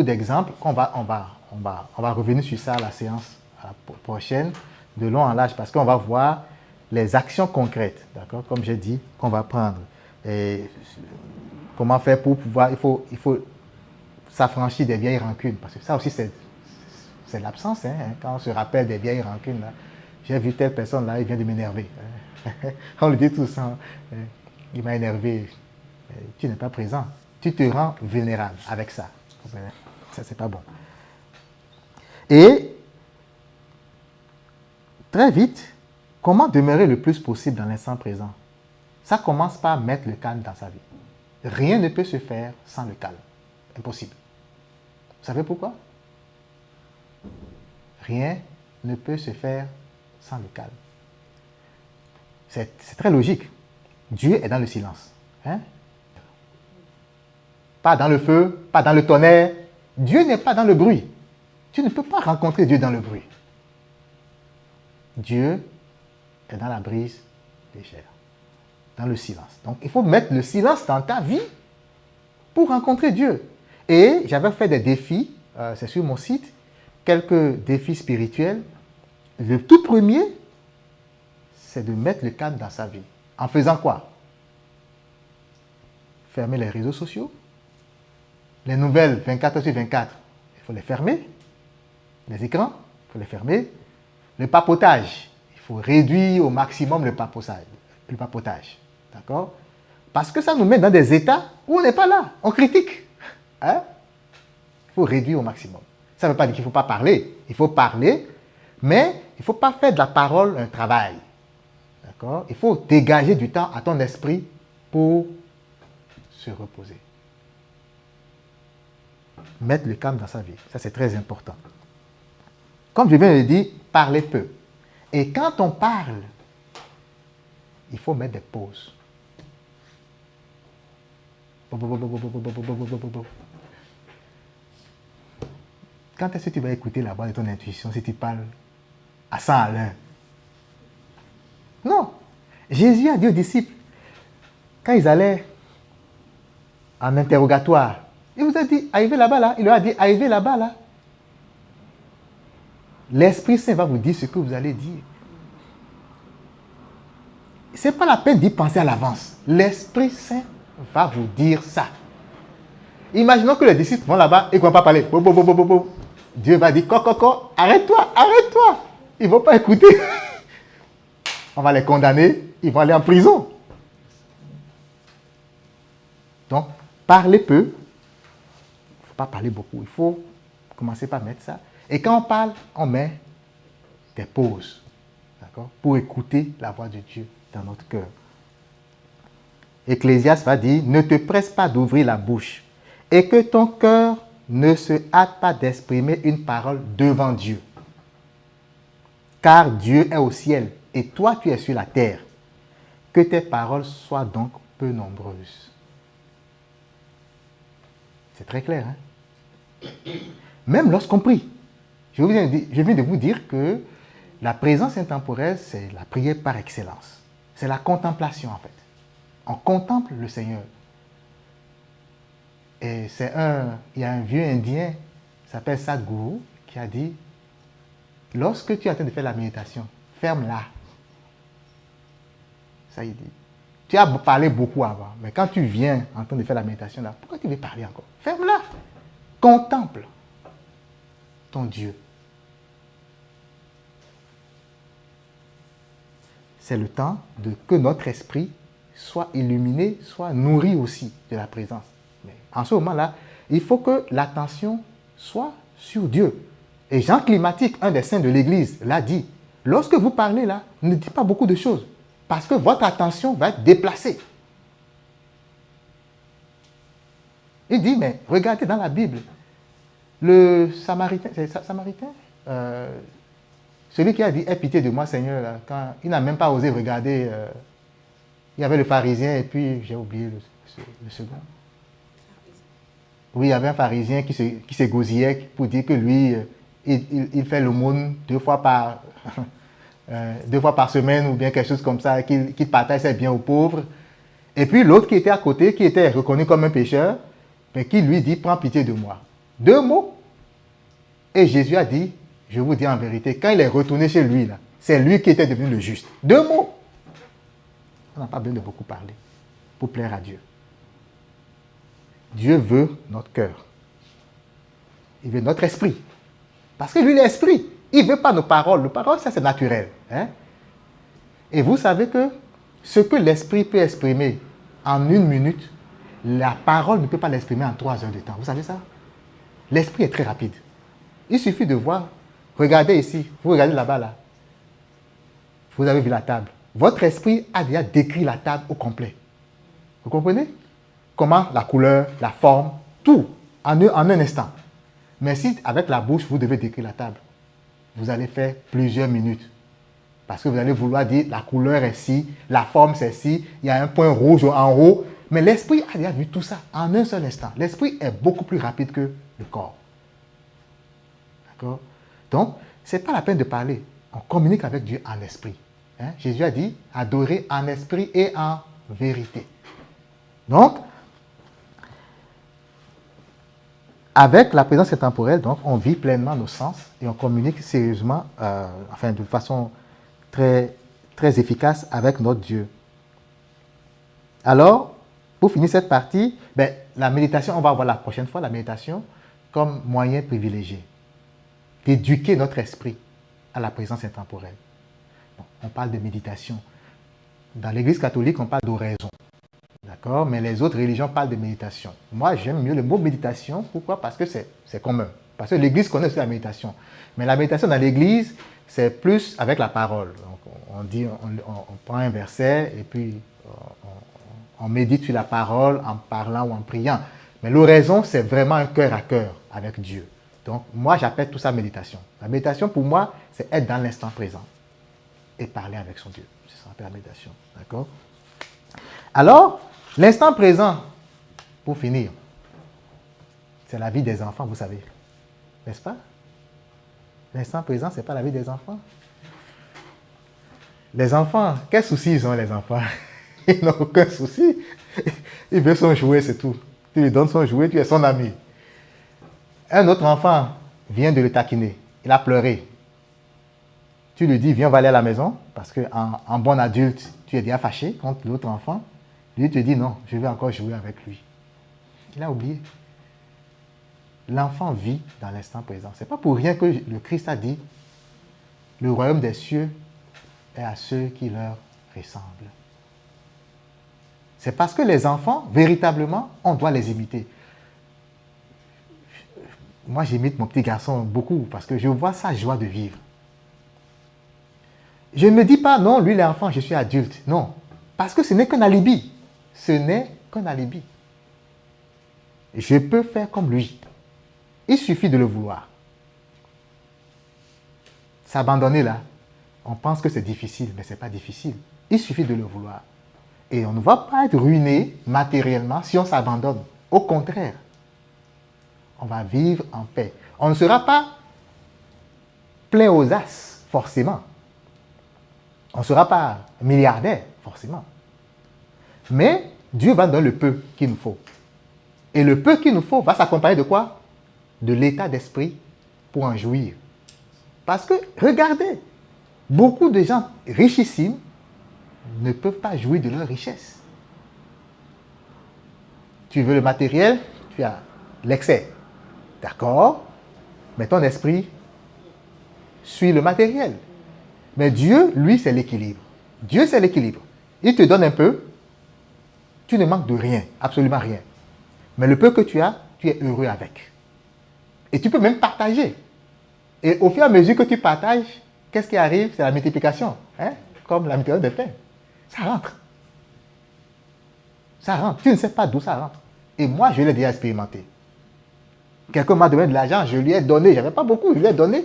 d'exemples. On va revenir sur ça à la séance prochaine, de long en large, parce qu'on va voir les actions concrètes, d'accord, comme j'ai dit, qu'on va prendre. Et comment faire pour pouvoir, il faut s'affranchir des vieilles rancunes, parce que ça aussi, c'est l'absence, hein, quand on se rappelle des vieilles rancunes. Là. J'ai vu telle personne là, il vient de m'énerver. On le dit tous, hein, il m'a énervé. Tu n'es pas présent. Tu te rends vulnérable avec ça. Ça, c'est pas bon. Et, très vite, comment demeurer le plus possible dans l'instant présent? Ça commence par mettre le calme dans sa vie. Rien ne peut se faire sans le calme. Impossible. Vous savez pourquoi? Rien ne peut se faire sans le calme. C'est très logique. Dieu est dans le silence. Hein? Pas dans le feu, pas dans le tonnerre. Dieu n'est pas dans le bruit. Tu ne peux pas rencontrer Dieu dans le bruit. Dieu est dans la brise légère, dans le silence. Donc, il faut mettre le silence dans ta vie pour rencontrer Dieu. Et j'avais fait des défis, c'est sur mon site, quelques défis spirituels. Le tout premier, c'est de mettre le calme dans sa vie. En faisant quoi? Fermer les réseaux sociaux. Les nouvelles 24 heures sur 24, il faut les fermer. Les écrans, il faut les fermer. Le papotage, il faut réduire au maximum le papotage. D'accord? Parce que ça nous met dans des états où on n'est pas là. On critique. Hein? Il faut réduire au maximum. Ça ne veut pas dire qu'il ne faut pas parler. Il faut parler, mais il ne faut pas faire de la parole un travail. D'accord? Il faut dégager du temps à ton esprit pour se reposer. Mettre le calme dans sa vie. Ça, c'est très important. Comme je viens de le dire, parler peu. Et quand on parle, il faut mettre des pauses. Quand est-ce que tu vas écouter la voix de ton intuition si tu parles à 100 à l'heure? Non. Jésus a dit aux disciples, quand ils allaient en interrogatoire, il vous a dit, arrivez là-bas, là. Il leur a dit, arrivez là-bas, là. L'Esprit Saint va vous dire ce que vous allez dire. Ce n'est pas la peine d'y penser à l'avance. L'Esprit Saint va vous dire ça. Imaginons que les disciples vont là-bas et ne vont pas parler. Dieu va dire, coco, arrête-toi, arrête-toi. Ils ne vont pas écouter. On va les condamner, ils vont aller en prison. Donc, parler peu, il ne faut pas parler beaucoup. Il faut commencer par mettre ça. Et quand on parle, on met des pauses, d'accord, pour écouter la voix de Dieu dans notre cœur. Ecclésiaste va dire, ne te presse pas d'ouvrir la bouche et que ton cœur ne se hâte pas d'exprimer une parole devant Dieu. Car Dieu est au ciel et toi tu es sur la terre. Que tes paroles soient donc peu nombreuses. C'est très clair, hein? Même lorsqu'on prie. Je viens de vous dire que la présence intemporelle, c'est la prière par excellence. C'est la contemplation, en fait. On contemple le Seigneur. Et il y a un vieux Indien, qui s'appelle Sadhguru, qui a dit, lorsque tu es en train de faire la méditation, ferme-la. Ça, il dit. Tu as parlé beaucoup avant, mais quand tu viens en train de faire la méditation, là, pourquoi tu veux parler encore? Ferme-la. Contemple. ton Dieu. C'est le temps que notre esprit soit illuminé, soit nourri aussi de la présence. Mais en ce moment-là, il faut que l'attention soit sur Dieu. Et Jean Climatique, un des saints de l'Église, l'a dit. Lorsque vous parlez là, ne dites pas beaucoup de choses. Parce que votre attention va être déplacée. Il dit, mais regardez dans la Bible, le Samaritain, c'est Samaritain celui qui a dit, aie pitié de moi Seigneur, là, quand il n'a même pas osé regarder, il y avait le pharisien et puis, j'ai oublié le second. Oui, il y avait un pharisien qui s'égosillait pour dire que lui, il fait l'aumône 2 fois par 2 fois par semaine ou bien quelque chose comme ça, qu'il partage ses biens aux pauvres. Et puis l'autre qui était à côté, qui était reconnu comme un pécheur, mais qui lui dit, prends pitié de moi. 2 mots. Et Jésus a dit, je vous dis en vérité, quand il est retourné chez lui, là, c'est lui qui était devenu le juste. 2 mots. On n'a pas besoin de beaucoup parler pour plaire à Dieu. Dieu veut notre cœur. Il veut notre esprit. Parce que lui, il est esprit. Il ne veut pas nos paroles. Nos paroles, ça, c'est naturel. Hein? Et vous savez que ce que l'esprit peut exprimer en 1 minute, la parole ne peut pas l'exprimer en 3 heures de temps. Vous savez ça? L'esprit est très rapide. Il suffit de voir. Regardez ici. Vous regardez là-bas, là. Vous avez vu la table. Votre esprit a déjà décrit la table au complet. Vous comprenez? Comment la couleur, la forme, tout, en un instant. Mais si avec la bouche, vous devez décrire la table, vous allez faire plusieurs minutes. Parce que vous allez vouloir dire, la couleur est ci, la forme c'est ci, il y a un point rouge en haut. Mais l'esprit a déjà vu tout ça en un seul instant. L'esprit est beaucoup plus rapide que le corps. D'accord? Donc, ce n'est pas la peine de parler. On communique avec Dieu en esprit. Hein? Jésus a dit, adorer en esprit et en vérité. Donc, avec la présence intemporelle, donc, on vit pleinement nos sens et on communique sérieusement, de façon très, très efficace avec notre Dieu. Alors, pour finir cette partie, la méditation, on va voir la prochaine fois la méditation comme moyen privilégié d'éduquer notre esprit à la présence intemporelle. Bon, on parle de méditation. Dans l'Église catholique, on parle d'oraison. D'accord? Mais les autres religions parlent de méditation. Moi, j'aime mieux le mot méditation. Pourquoi? Parce que c'est commun. Parce que l'Église connaît aussi la méditation. Mais la méditation dans l'Église, c'est plus avec la parole. Donc, on prend un verset et puis on médite sur la parole en parlant ou en priant. Mais l'oraison, c'est vraiment un cœur à cœur avec Dieu. Donc, moi, j'appelle tout ça méditation. La méditation, pour moi, c'est être dans l'instant présent et parler avec son Dieu. C'est ça qu'on appelle la méditation. D'accord? Alors, l'instant présent, pour finir, c'est la vie des enfants, vous savez. N'est-ce pas? L'instant présent, ce n'est pas la vie des enfants. Les enfants, quels soucis ils ont, les enfants? Ils n'ont aucun souci. Ils veulent son jouet, c'est tout. Tu lui donnes son jouet, tu es son ami. Un autre enfant vient de le taquiner. Il a pleuré. Tu lui dis, viens, on va aller à la maison, parce qu'en bon adulte, tu es déjà fâché contre l'autre enfant. Lui te dit, non, je vais encore jouer avec lui. Il a oublié. L'enfant vit dans l'instant présent. Ce n'est pas pour rien que le Christ a dit, le royaume des cieux est à ceux qui leur ressemblent. C'est parce que les enfants, véritablement, on doit les imiter. Moi, j'imite mon petit garçon beaucoup parce que je vois sa joie de vivre. Je ne me dis pas, non, lui, il est enfant, je suis adulte. Non, parce que ce n'est qu'un alibi. Ce n'est qu'un alibi. Je peux faire comme lui. Il suffit de le vouloir. S'abandonner là, on pense que c'est difficile, mais ce n'est pas difficile. Il suffit de le vouloir. Et on ne va pas être ruiné matériellement si on s'abandonne. Au contraire, on va vivre en paix. On ne sera pas plein aux as, forcément. On ne sera pas milliardaire, forcément. Mais Dieu va nous donner le peu qu'il nous faut. Et le peu qu'il nous faut va s'accompagner de quoi? De l'état d'esprit pour en jouir. Parce que, regardez, beaucoup de gens richissimes ne peuvent pas jouir de leur richesse. Tu veux le matériel, tu as l'excès. D'accord? Mais ton esprit suit le matériel. Mais Dieu, lui, c'est l'équilibre. Dieu, c'est l'équilibre. Il te donne un peu, tu ne manques de rien, absolument rien. Mais le peu que tu as, tu es heureux avec. Et tu peux même partager. Et au fur et à mesure que tu partages, qu'est-ce qui arrive? C'est la multiplication. Hein? Comme la multiplication des pains. Ça rentre. Ça rentre. Tu ne sais pas d'où ça rentre. Et moi, je l'ai déjà expérimenté. Quelqu'un m'a donné de l'argent, je lui ai donné. Je n'avais pas beaucoup, je lui ai donné.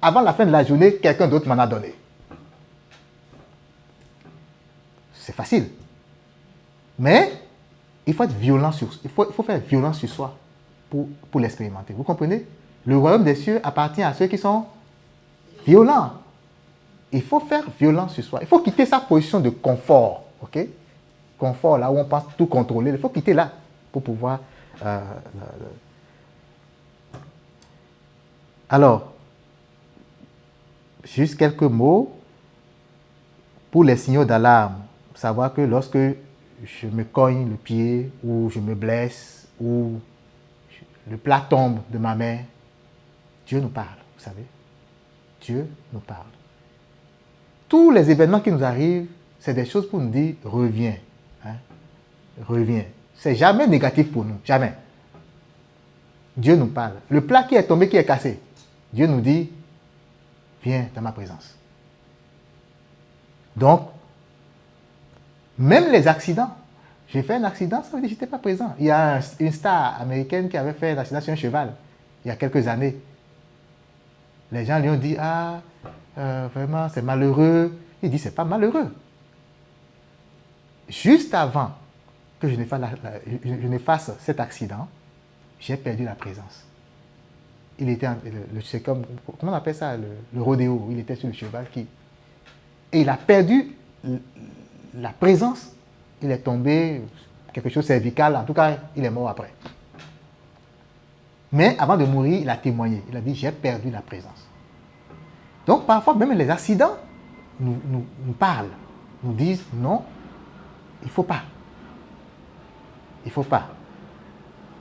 Avant la fin de la journée, quelqu'un d'autre m'en a donné. C'est facile. Mais il faut être violent il faut faire violence sur soi pour l'expérimenter. Vous comprenez? Le royaume des cieux appartient à ceux qui sont violents. Il faut faire violence sur soi. Il faut quitter sa position de confort. Ok? Confort, là où on pense tout contrôler. Il faut quitter là pour pouvoir... Alors, juste quelques mots pour les signaux d'alarme. Savoir que lorsque je me cogne le pied ou je me blesse ou le plat tombe de ma main, Dieu nous parle, vous savez. Dieu nous parle. Tous les événements qui nous arrivent, c'est des choses pour nous dire reviens. Hein? Reviens. C'est jamais négatif pour nous, jamais. Dieu nous parle. Le plat qui est tombé, qui est cassé, Dieu nous dit viens dans ma présence. Donc, même les accidents. J'ai fait un accident, ça veut dire que je n'étais pas présent. Il y a une star américaine qui avait fait un accident sur un cheval il y a quelques années. Les gens lui ont dit vraiment, c'est malheureux. Il dit, c'est pas malheureux. Juste avant que je ne fasse cet accident, j'ai perdu la présence. Il était, c'est comme, comment on appelle ça, le rodéo. Il était sur le cheval et il a perdu la présence. Il est tombé, quelque chose cervical, en tout cas, il est mort après. Mais avant de mourir, il a témoigné. Il a dit, j'ai perdu la présence. Donc, parfois, même les accidents nous parlent, nous disent, non, il ne faut pas. Il ne faut pas.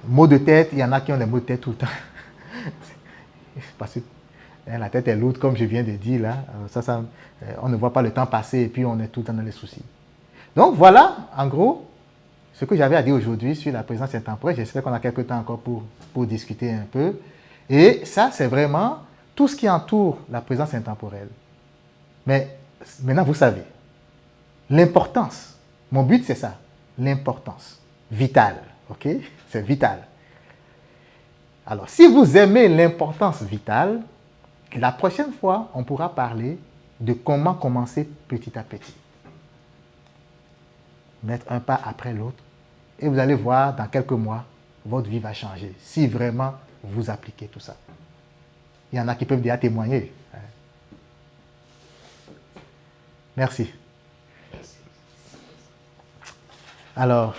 Maux de tête, il y en a qui ont des maux de tête tout le temps. Parce que la tête est lourde, comme je viens de dire là. On ne voit pas le temps passer et puis on est tout le temps dans les soucis. Donc voilà, en gros, ce que j'avais à dire aujourd'hui sur la présence intemporelle. J'espère qu'on a quelques temps encore pour discuter un peu. Et ça, c'est vraiment tout ce qui entoure la présence intemporelle. Mais maintenant, vous savez, l'importance, mon but c'est ça, l'importance vitale, ok? C'est vital. Alors, si vous aimez l'importance vitale, la prochaine fois, on pourra parler de comment commencer petit à petit. Mettre un pas après l'autre. Et vous allez voir, dans quelques mois, votre vie va changer. Si vraiment vous appliquez tout ça. Il y en a qui peuvent déjà témoigner. Merci. Alors,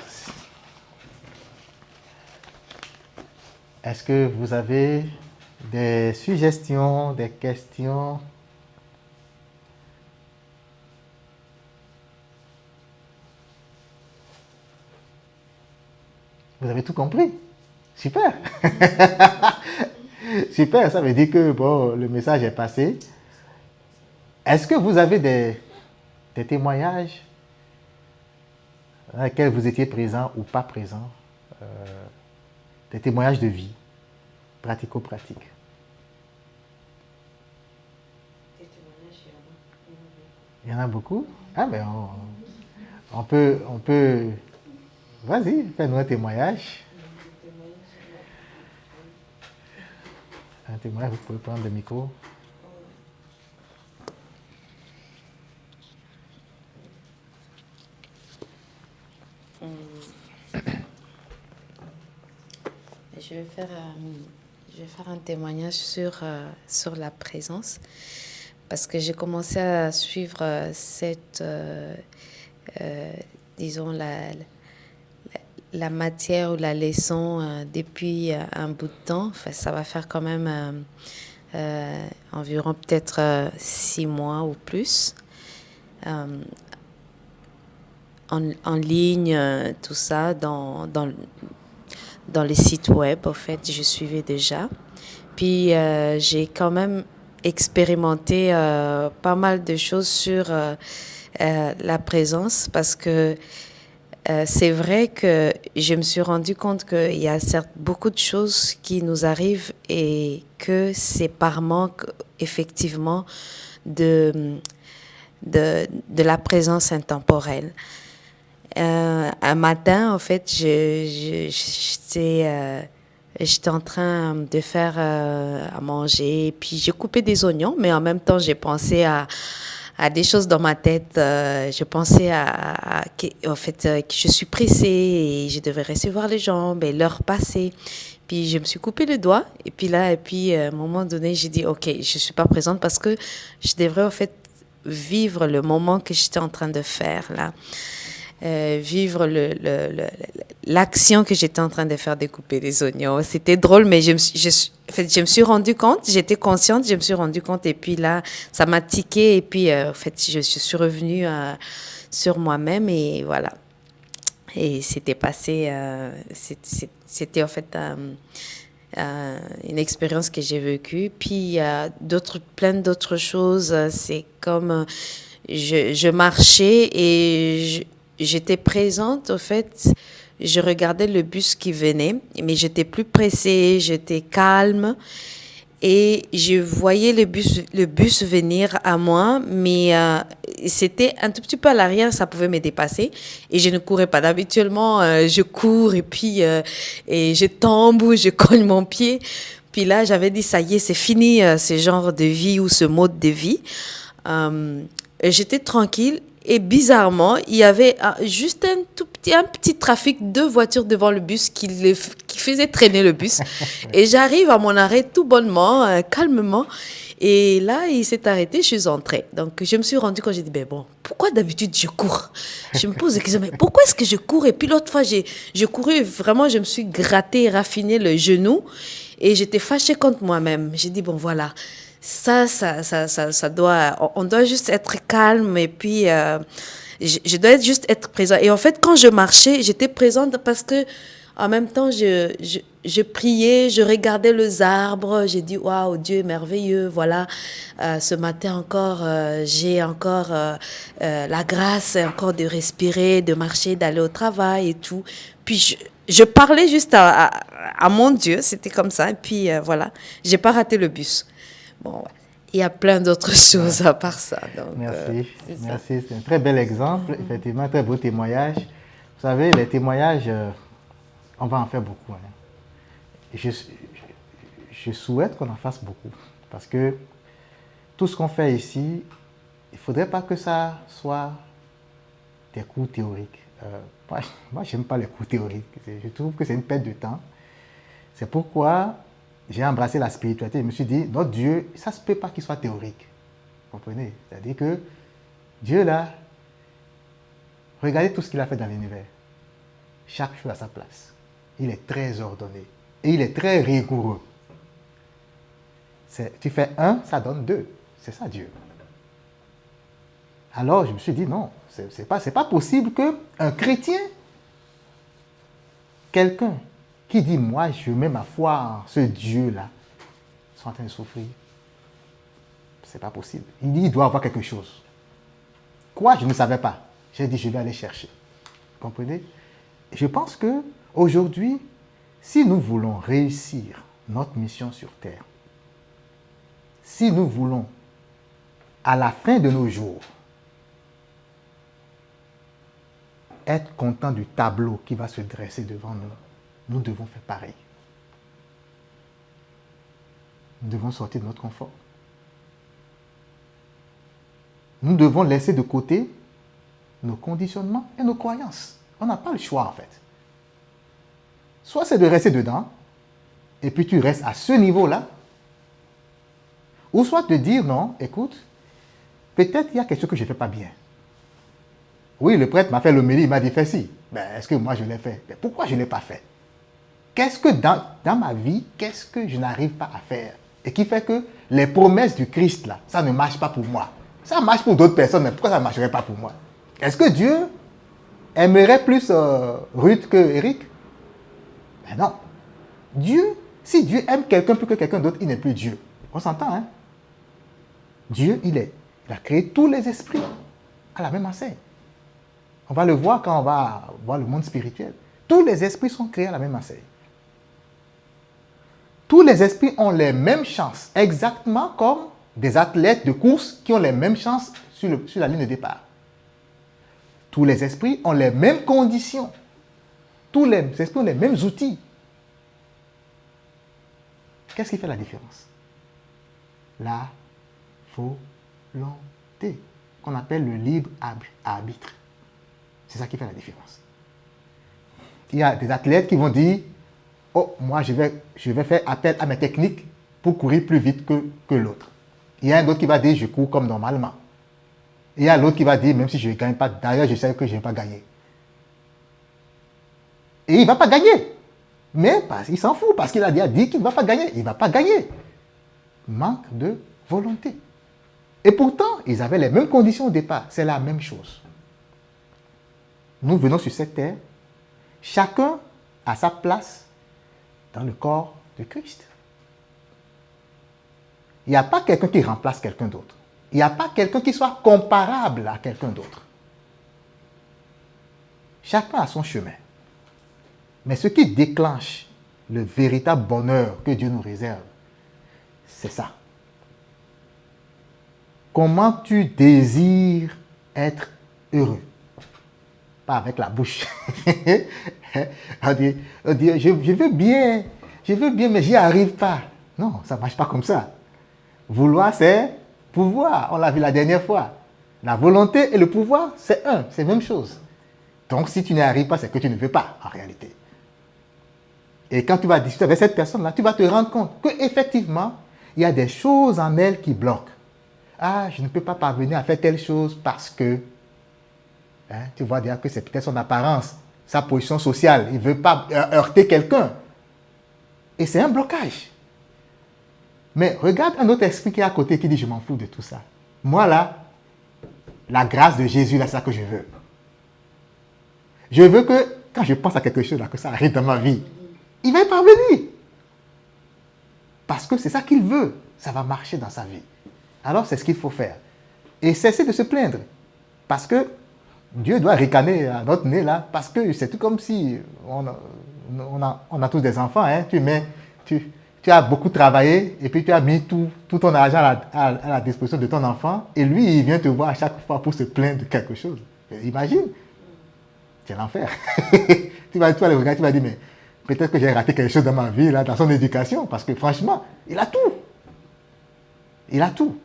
est-ce que vous avez des suggestions, des questions? Vous avez tout compris? Super! Super, ça veut dire que bon, le message est passé. Est-ce que vous avez des témoignages dans lesquels vous étiez présent ou pas présent? Des témoignages de vie, pratico-pratiques. Des témoignages, il y en a beaucoup. Ah ben, on peut... Vas-y, fais-nous un témoignage. Un témoignage, vous pouvez prendre le micro. Je vais faire un témoignage sur la présence parce que j'ai commencé à suivre disons, la matière ou la leçon depuis un bout de temps. Enfin, ça va faire quand même environ peut-être 6 mois ou plus. En ligne, tout ça, dans les sites web, en fait, je suivais déjà. puis j'ai quand même expérimenté pas mal de choses sur la présence parce que c'est vrai que je me suis rendu compte qu'il y a certes beaucoup de choses qui nous arrivent et que c'est par manque, effectivement, de, de la présence intemporelle. Un matin, en fait, j'étais en train de faire à manger, puis j'ai coupé des oignons, mais en même temps, j'ai pensé à des choses dans ma tête. Je pensais en fait, que je suis pressée et je devais recevoir les gens, mais l'heure passée. Puis je me suis coupé le doigt et puis là, à un moment donné, j'ai dit, OK, je suis pas présente parce que je devrais en fait vivre le moment que j'étais en train de faire là. Vivre l'action que j'étais en train de faire, de couper les oignons. C'était drôle, mais en fait, je me suis rendu compte, j'étais consciente, je me suis rendu compte, et puis là, ça m'a tiqué, et puis en fait, je suis revenue sur moi-même, et voilà. Et c'était passé, c'était en fait une expérience que j'ai vécue. Puis il y a plein d'autres choses. C'est comme je marchais et j'étais présente, au fait. Je regardais le bus qui venait, mais j'étais plus pressée, j'étais calme. Et je voyais le bus venir à moi, mais c'était un tout petit peu à l'arrière, ça pouvait me dépasser. Et je ne courais pas. D'habituellement, je cours et puis et je tombe ou je cogne mon pied. Puis là, j'avais dit, ça y est, c'est fini ce genre de vie ou ce mode de vie. J'étais tranquille et bizarrement, il y avait juste un petit trafic de voitures devant le bus qui faisait traîner le bus. Et j'arrive à mon arrêt tout bonnement, calmement. Et là, il s'est arrêté, je suis entrée. Donc, je me suis rendu compte, j'ai dit, ben bon, pourquoi d'habitude je cours? Je me pose la question, mais pourquoi est-ce que je cours? Et puis l'autre fois, j'ai couru, vraiment, je me suis gratté, raffiné le genou et j'étais fâchée contre moi-même. J'ai dit, bon, voilà. Ça doit, on doit juste être calme et puis je dois juste être présent. Et en fait, quand je marchais, j'étais présente parce que en même temps, je priais, je regardais les arbres, j'ai dit waouh, Dieu est merveilleux. Voilà, ce matin encore, j'ai encore la grâce encore de respirer, de marcher, d'aller au travail et tout. Puis je parlais juste à mon Dieu, c'était comme ça. Et puis voilà, j'ai pas raté le bus. Bon, il y a plein d'autres choses à part ça. Donc, merci, merci. C'est un très bel exemple, effectivement, un très beau témoignage. Vous savez, les témoignages, on va en faire beaucoup. Hein. Je souhaite qu'on en fasse beaucoup. Parce que tout ce qu'on fait ici, il ne faudrait pas que ça soit des cours théoriques. Moi je n'aime pas les cours théoriques. Je trouve que c'est une perte de temps. C'est pourquoi j'ai embrassé la spiritualité. Je me suis dit, notre Dieu, ça ne se peut pas qu'il soit théorique. Vous comprenez? C'est-à-dire que Dieu, là, regardez tout ce qu'il a fait dans l'univers. Chaque chose à sa place. Il est très ordonné. Et il est très rigoureux. Tu fais 1, ça donne 2. C'est ça, Dieu. Alors, je me suis dit, non, c'est pas possible qu'un chrétien, quelqu'un qui dit, moi, je mets ma foi en ce Dieu-là, soit en train de souffrir. C'est pas possible. Il dit, il doit avoir quelque chose. Quoi? Je ne savais pas. J'ai dit, je vais aller chercher. Vous comprenez? Je pense qu'aujourd'hui, si nous voulons réussir notre mission sur Terre, si nous voulons, à la fin de nos jours, être content du tableau qui va se dresser devant nous, nous devons faire pareil. Nous devons sortir de notre confort. Nous devons laisser de côté nos conditionnements et nos croyances. On n'a pas le choix en fait. Soit c'est de rester dedans, et puis tu restes à ce niveau-là, ou soit de dire non, écoute, peut-être il y a quelque chose que je ne fais pas bien. Oui, le prêtre m'a fait l'homélie, il m'a dit fais ci. Ben, est-ce que moi je l'ai fait? Ben, pourquoi je ne l'ai pas fait? Qu'est-ce que dans ma vie, qu'est-ce que je n'arrive pas à faire? Et qui fait que les promesses du Christ, là, ça ne marche pas pour moi. Ça marche pour d'autres personnes, mais pourquoi ça ne marcherait pas pour moi? Est-ce que Dieu aimerait plus Ruth que Eric? Ben non. Dieu, Si Dieu aime quelqu'un plus que quelqu'un d'autre, il n'est plus Dieu. On s'entend, hein? Dieu, il a créé tous les esprits à la même enseigne. On va le voir quand on va voir le monde spirituel. Tous les esprits sont créés à la même enseigne. Tous les esprits ont les mêmes chances, exactement comme des athlètes de course qui ont les mêmes chances sur la ligne de départ. Tous les esprits ont les mêmes conditions. Tous les esprits ont les mêmes outils. Qu'est-ce qui fait la différence? La volonté, qu'on appelle le libre arbitre. C'est ça qui fait la différence. Il y a des athlètes qui vont dire, oh, moi je vais faire appel à mes techniques pour courir plus vite que l'autre. Il y a un autre qui va dire, je cours comme normalement. Il y a l'autre qui va dire, même si je ne gagne pas, d'ailleurs je sais que je ne vais pas gagner. Et il ne va pas gagner. Mais il s'en fout parce qu'il a dit qu'il ne va pas gagner. Il ne va pas gagner. Manque de volonté. Et pourtant, ils avaient les mêmes conditions au départ. C'est la même chose. Nous venons sur cette terre. Chacun a sa place dans le corps de Christ. Il n'y a pas quelqu'un qui remplace quelqu'un d'autre. Il n'y a pas quelqu'un qui soit comparable à quelqu'un d'autre. Chacun a son chemin. Mais ce qui déclenche le véritable bonheur que Dieu nous réserve, c'est ça. Comment tu désires être heureux? Pas avec la bouche. on dit, je veux bien, mais j'y arrive pas. Non, ça ne marche pas comme ça. Vouloir, c'est pouvoir. On l'a vu la dernière fois. La volonté et le pouvoir, c'est la même chose. Donc, si tu n'y arrives pas, c'est que tu ne veux pas, en réalité. Et quand tu vas discuter avec cette personne-là, tu vas te rendre compte qu'effectivement, il y a des choses en elle qui bloquent. Ah, je ne peux pas parvenir à faire telle chose parce que, tu vois dire que c'est peut-être son apparence, sa position sociale. Il ne veut pas heurter quelqu'un. Et c'est un blocage. Mais regarde un autre esprit qui est à côté qui dit, je m'en fous de tout ça. Moi là, la grâce de Jésus, là, c'est ça que je veux. Je veux que, quand je pense à quelque chose, là, que ça arrive dans ma vie, il va y parvenir. Parce que c'est ça qu'il veut. Ça va marcher dans sa vie. Alors, c'est ce qu'il faut faire. Et cesser de se plaindre. Parce que Dieu doit ricaner à notre nez, là, parce que c'est tout comme si on a tous des enfants. Hein, tu as beaucoup travaillé et puis tu as mis tout ton argent à la disposition de ton enfant et lui, il vient te voir à chaque fois pour se plaindre de quelque chose. Imagine. C'est l'enfer. tu vas le regarder, tu vas dire, mais peut-être que j'ai raté quelque chose dans ma vie, là, dans son éducation, parce que franchement, il a tout. Il a tout.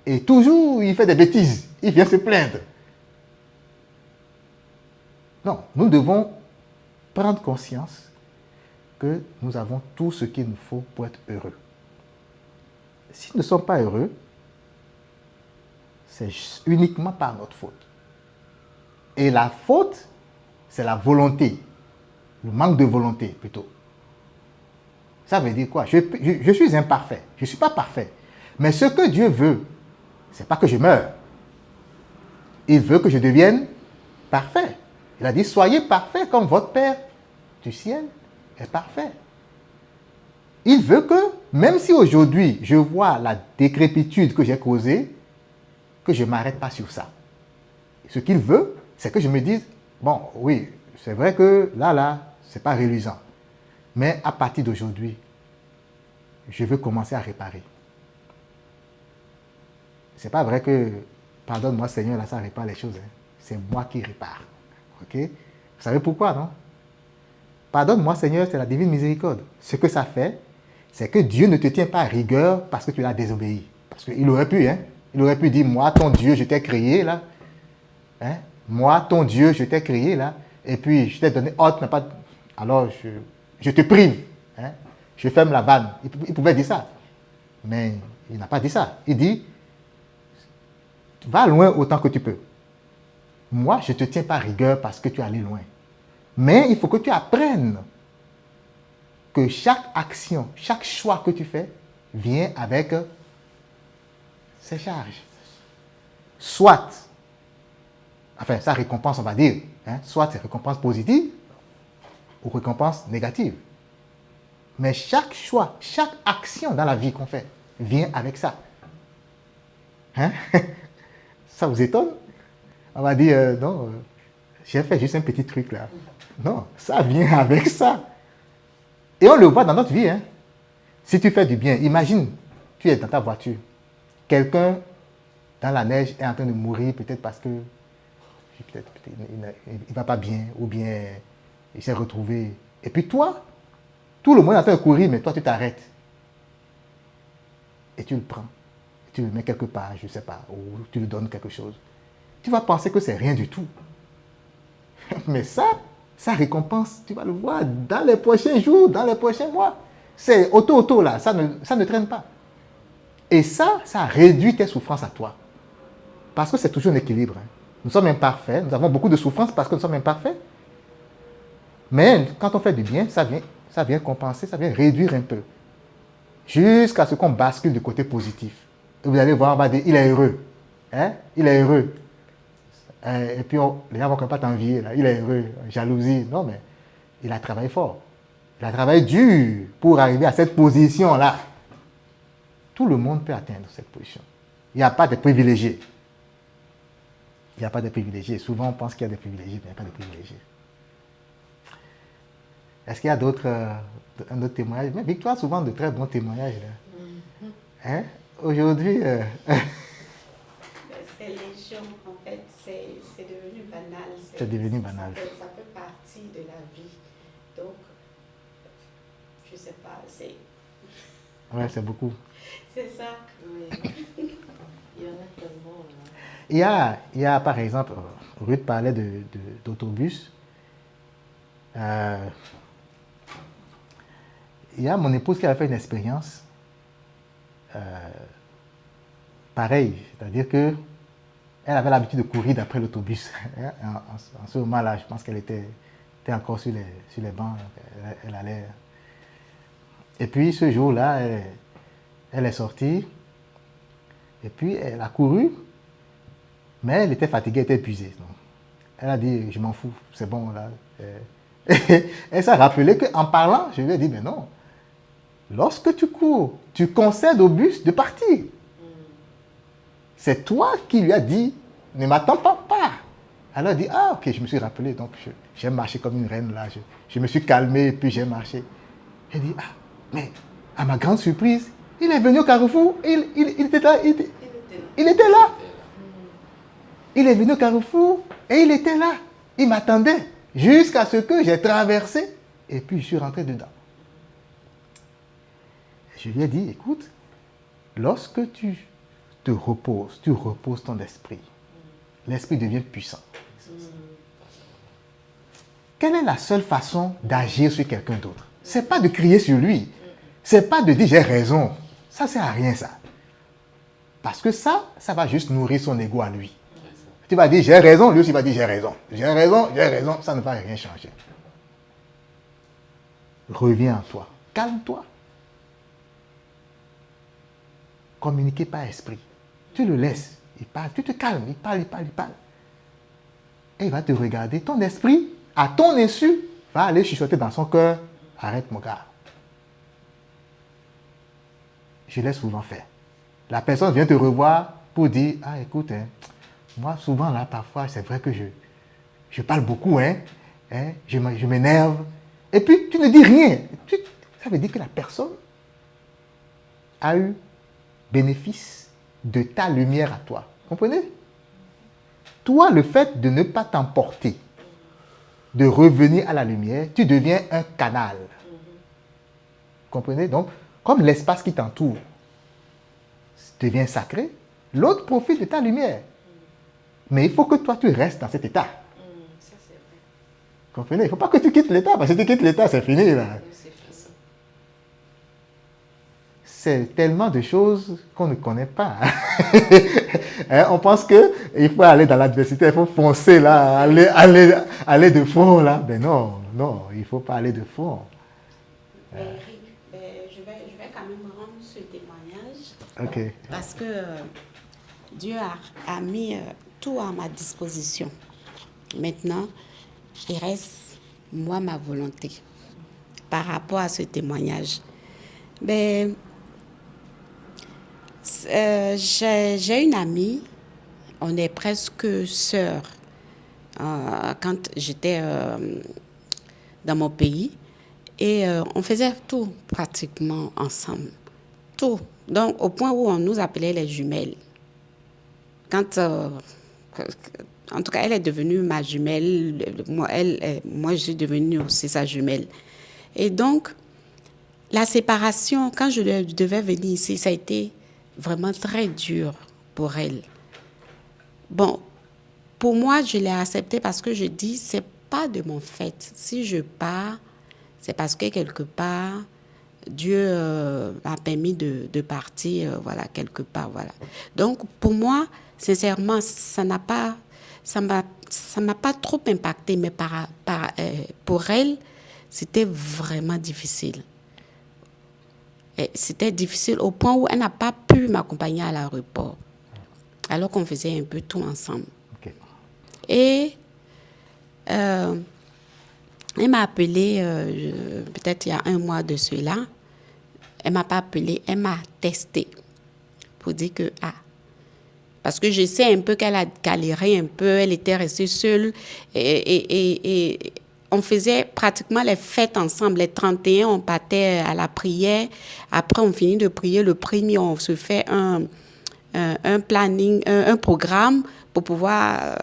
Et toujours, il fait des bêtises. Il vient se plaindre. Non, nous devons prendre conscience que nous avons tout ce qu'il nous faut pour être heureux. Si nous ne sommes pas heureux, c'est uniquement par notre faute. Et la faute, c'est la volonté. Le manque de volonté, plutôt. Ça veut dire quoi? Je suis imparfait. Je ne suis pas parfait. Mais ce que Dieu veut, ce n'est pas que je meure. Il veut que je devienne parfait. Il a dit, soyez parfait comme votre Père du ciel est parfait. Il veut que, même si aujourd'hui je vois la décrépitude que j'ai causée, que je ne m'arrête pas sur ça. Ce qu'il veut, c'est que je me dise, bon, oui, c'est vrai que là, ce n'est pas reluisant. Mais à partir d'aujourd'hui, je veux commencer à réparer. Ce n'est pas vrai que, pardonne-moi Seigneur, là, ça répare les choses. Hein. C'est moi qui répare. Ok? Vous savez pourquoi, non? Pardonne-moi Seigneur, c'est la divine miséricorde. Ce que ça fait, c'est que Dieu ne te tient pas à rigueur parce que tu l'as désobéi. Parce qu'il aurait pu, hein? Il aurait pu dire, moi, ton Dieu, je t'ai créé, là. Hein? Moi, ton Dieu, je t'ai créé, là. Et puis, je t'ai donné ordre, alors je te prive. Hein? Je ferme la vanne. Il pouvait dire ça. Mais il n'a pas dit ça. Il dit, va loin autant que tu peux. Moi, je ne te tiens pas à rigueur parce que tu es allé loin. Mais il faut que tu apprennes que chaque action, chaque choix que tu fais vient avec ses charges. Soit, enfin, sa récompense, on va dire, hein, soit c'est récompense positive ou récompense négative. Mais chaque choix, chaque action dans la vie qu'on fait vient avec ça. Hein? Ça vous étonne? On va dire, non, j'ai fait juste un petit truc là. Non, ça vient avec ça. Et on le voit dans notre vie. Hein? Si tu fais du bien, imagine, tu es dans ta voiture. Quelqu'un dans la neige est en train de mourir, peut-être parce que il ne va pas bien, ou bien il s'est retrouvé. Et puis toi, tout le monde est en train de courir, mais toi tu t'arrêtes. Et tu le prends. Tu le mets quelque part, je ne sais pas, ou tu lui donnes quelque chose. Tu vas penser que c'est rien du tout. Mais ça récompense, tu vas le voir dans les prochains jours, dans les prochains mois. C'est auto là, ça ne traîne pas. Et ça réduit tes souffrances à toi. Parce que c'est toujours un équilibre. Hein. Nous sommes imparfaits, nous avons beaucoup de souffrances parce que nous sommes imparfaits. Mais quand on fait du bien, ça vient compenser, ça vient réduire un peu. Jusqu'à ce qu'on bascule du côté positif. Et vous allez voir, on va dire, il est heureux. Hein? Il est heureux. Et puis, les gens ne vont pas t'envier. Là. Il est heureux, jalousie. Non, mais il a travaillé fort. Il a travaillé dur pour arriver à cette position-là. Tout le monde peut atteindre cette position. Il n'y a pas de privilégiés. Il n'y a pas de privilégiés. Souvent, on pense qu'il y a des privilégiés, mais il n'y a pas de privilégiés. Est-ce qu'il y a un autre témoignage? Mais Victoire, souvent de très bons témoignages. Là. Hein? Aujourd'hui... C'est légion, en fait, c'est devenu banal. C'est devenu banal. Ça fait partie de la vie. Donc, je ne sais pas, c'est... Ouais, c'est beaucoup. C'est ça. Oui. Il y en a tellement. Il y a par exemple, Ruth parlait d'autobus. Il y a mon épouse qui avait fait une expérience pareille, c'est-à-dire que elle avait l'habitude de courir d'après l'autobus. En ce moment-là, je pense qu'elle était encore sur les bancs, elle allait. Et puis ce jour-là, elle est sortie, et puis elle a couru, mais elle était fatiguée, elle était épuisée. Donc, elle a dit, je m'en fous, c'est bon là. Elle s'est rappelé qu'en parlant, je lui ai dit, mais non, lorsque tu cours, tu concèdes au bus de partir. C'est toi qui lui as dit, ne m'attends pas, pars. Alors elle dit, ah ok, je me suis rappelé, donc j'ai marché comme une reine là, je me suis calmé, puis j'ai marché. Elle dit, ah, mais à ma grande surprise, il est venu au carrefour, il était là, il était là. Il est venu au carrefour et il était là. Il m'attendait jusqu'à ce que j'ai traversé et puis je suis rentré dedans. Je lui ai dit, écoute, lorsque tu te reposes, tu reposes ton esprit. L'esprit devient puissant. Quelle est la seule façon d'agir sur quelqu'un d'autre? Ce n'est pas de crier sur lui. Ce n'est pas de dire j'ai raison. Ça ne sert à rien ça. Parce que ça va juste nourrir son ego à lui. Tu vas dire j'ai raison, lui aussi va dire j'ai raison. J'ai raison, ça ne va rien changer. Reviens en toi. Calme-toi. Communiquer par esprit. Tu le laisses. Il parle. Tu te calmes. Il parle. Et il va te regarder. Ton esprit, à ton insu, va aller chuchoter dans son cœur. Arrête mon gars. Je l'ai souvent fait. La personne vient te revoir pour dire, ah écoute, moi souvent là, parfois, c'est vrai que je parle beaucoup, je m'énerve. Et puis, tu ne dis rien. Ça veut dire que la personne a eu bénéfice de ta lumière à toi. Comprenez? Toi, le fait de ne pas t'emporter, de revenir à la lumière, tu deviens un canal. Comprenez? Donc, comme l'espace qui t'entoure devient sacré, l'autre profite de ta lumière. Mais il faut que toi, tu restes dans cet état. Ça, c'est vrai. Comprenez? Il ne faut pas que tu quittes l'état, parce que si tu quittes l'état, c'est fini là. C'est tellement de choses qu'on ne connaît pas. On pense qu'il faut aller dans l'adversité, il faut foncer là, aller de fond là. Mais non, il ne faut pas aller de fond. Eric, je vais quand même rendre ce témoignage. Ok. Parce que Dieu a mis tout à ma disposition. Maintenant, il reste, moi, ma volonté. par rapport à ce témoignage. Ben, j'ai une amie, on est presque sœurs. Quand j'étais dans mon pays, et on faisait tout pratiquement ensemble. Tout. Donc, au point où on nous appelait les jumelles. Quand, en tout cas, elle est devenue ma jumelle, moi je suis devenue aussi sa jumelle. Et donc, la séparation, quand je devais venir ici, ça a été vraiment très dur pour elle. Bon, pour moi, je l'ai accepté parce que je dis, c'est pas de mon fait. Si je pars, c'est parce que quelque part, Dieu m'a permis de partir, voilà, quelque part, voilà. Donc, pour moi, sincèrement, ça m'a pas trop impacté, mais pour elle, c'était vraiment difficile. Et c'était difficile au point où elle n'a pas pu m'accompagner à l'aéroport, alors qu'on faisait un peu tout ensemble. Ok. Et elle m'a appelé, peut-être il y a 1 mois de cela. Elle ne m'a pas appelé, elle m'a testé pour dire que, parce que je sais un peu qu'elle a galéré un peu, elle était restée seule et on faisait pratiquement les fêtes ensemble. Les 31, on partait à la prière. Après, on finit de prier le premier, on se fait un planning, un programme pour pouvoir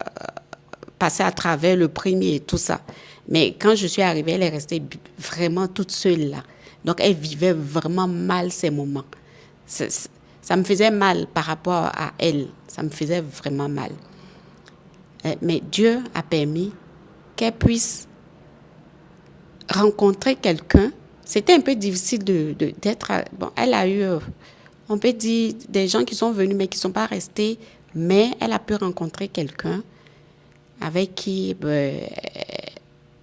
passer à travers le premier et tout ça. Mais quand je suis arrivée, elle est restée vraiment toute seule là. Donc, elle vivait vraiment mal ces moments. Ça me faisait mal par rapport à elle. Ça me faisait vraiment mal. Mais Dieu a permis qu'elle puisse rencontrer quelqu'un. C'était un peu difficile d'être... Bon, elle a eu, on peut dire, des gens qui sont venus, mais qui ne sont pas restés. Mais elle a pu rencontrer quelqu'un avec qui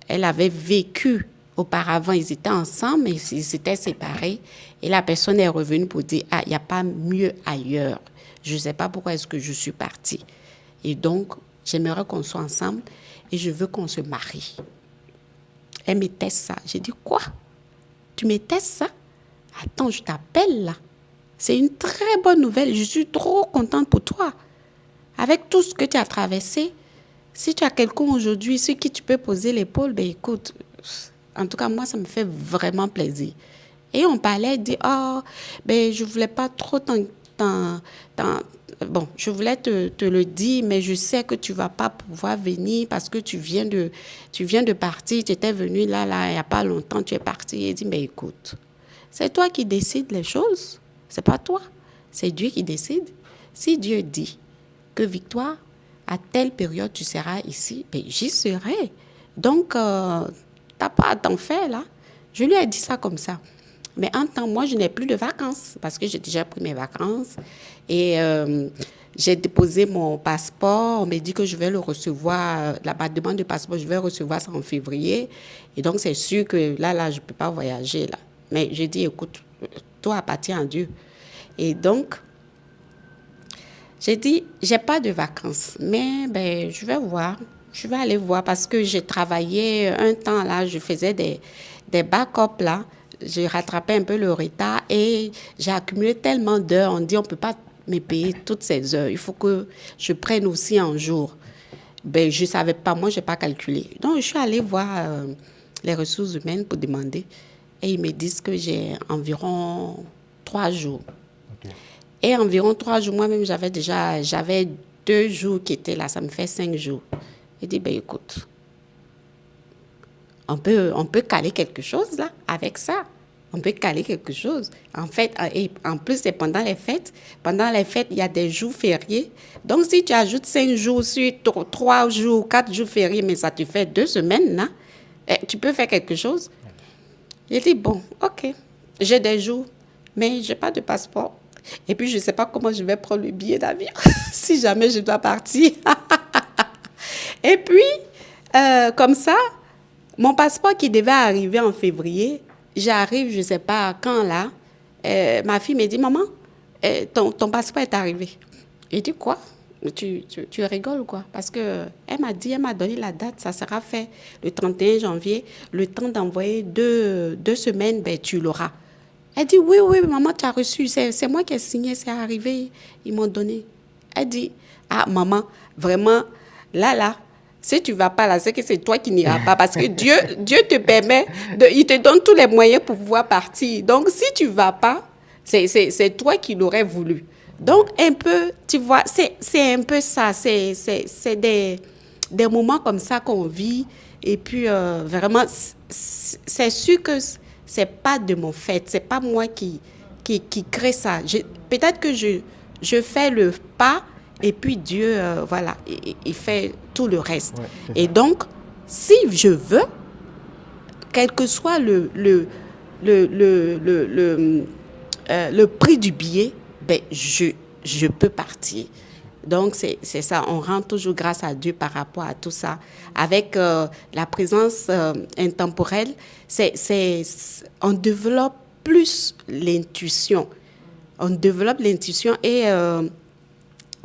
elle avait vécu auparavant. Ils étaient ensemble, mais ils s'étaient séparés. Et la personne est revenue pour dire, il n'y a pas mieux ailleurs. Je ne sais pas pourquoi est-ce que je suis partie. Et donc, j'aimerais qu'on soit ensemble et je veux qu'on se marie. Elle me teste ça. J'ai dit, quoi? Tu me testes ça? Attends, je t'appelle là. C'est une très bonne nouvelle. Je suis trop contente pour toi. Avec tout ce que tu as traversé, si tu as quelqu'un aujourd'hui sur qui tu peux poser l'épaule, ben écoute, en tout cas, moi, ça me fait vraiment plaisir. Et on parlait, dit, ben je voulais pas trop bon, je voulais te le dire, mais je sais que tu vas pas pouvoir venir parce que tu viens de partir, tu étais venu là, il n'y a pas longtemps, tu es parti. Il dit, mais écoute, c'est toi qui décides les choses, c'est pas toi, c'est Dieu qui décide. Si Dieu dit que Victoire, à telle période, tu seras ici, ben j'y serai. Donc, t'as pas à t'en faire, là. Je lui ai dit ça comme ça. Mais en temps, moi, je n'ai plus de vacances parce que j'ai déjà pris mes vacances. Et j'ai déposé mon passeport. On m'a dit que je vais le recevoir, la demande de passeport, je vais recevoir ça en février. Et donc, c'est sûr que là, je ne peux pas voyager, là. Mais j'ai dit, écoute, tout appartient à Dieu. Et donc, j'ai dit, j'ai pas de vacances, mais ben, je vais voir. Je vais aller voir parce que j'ai travaillé un temps là, je faisais des backups là. J'ai rattrapé un peu le retard et j'ai accumulé tellement d'heures. On dit, on ne peut pas me payer toutes ces heures. Il faut que je prenne aussi un jour. Ben, je ne savais pas, moi, je n'ai pas calculé. Donc, je suis allée voir les ressources humaines pour demander. Et ils me disent que j'ai environ 3 jours. Okay. Et environ 3 jours, moi-même, j'avais 2 jours qui étaient là. Ça me fait 5 jours. Il dit, ben écoute, on peut caler quelque chose là, avec ça. On peut caler quelque chose. En fait, et en plus, c'est pendant les fêtes. Pendant les fêtes, il y a des jours fériés. Donc, si tu ajoutes 5 jours sur 3 jours, 4 jours fériés, mais ça te fait 2 semaines, là, tu peux faire quelque chose. Il dit, bon, OK, j'ai des jours, mais je n'ai pas de passeport. Et puis, je ne sais pas comment je vais prendre le billet d'avion si jamais je dois partir. Et puis, comme ça, mon passeport qui devait arriver en février, j'arrive, je ne sais pas quand là, ma fille me dit, maman, ton passeport est arrivé. Je dis, quoi? tu rigoles quoi. Parce que elle m'a donné la date, ça sera fait le 31 janvier. Le temps d'envoyer 2 semaines, ben, tu l'auras. Elle dit, oui, oui, maman, tu as reçu. C'est moi qui ai signé, c'est arrivé. Ils m'ont donné. Elle dit, ah, maman, vraiment, là, si tu ne vas pas là, c'est que c'est toi qui n'iras pas. Parce que Dieu te permet, il te donne tous les moyens pour pouvoir partir. Donc, si tu ne vas pas, c'est toi qui l'aurais voulu. Donc, un peu, tu vois, c'est un peu ça. C'est des moments comme ça qu'on vit. Et puis, vraiment, c'est sûr que c'est pas de mon fait. C'est pas moi qui crée ça. Peut-être que je fais le pas et puis Dieu, voilà, il fait tout le reste. Ouais, c'est Et ça. donc, si je veux, quel que soit le prix du billet, ben, je peux partir. Donc, c'est ça. On rend toujours grâce à Dieu par rapport à tout ça. Avec la présence intemporelle, on développe plus l'intuition. On développe l'intuition et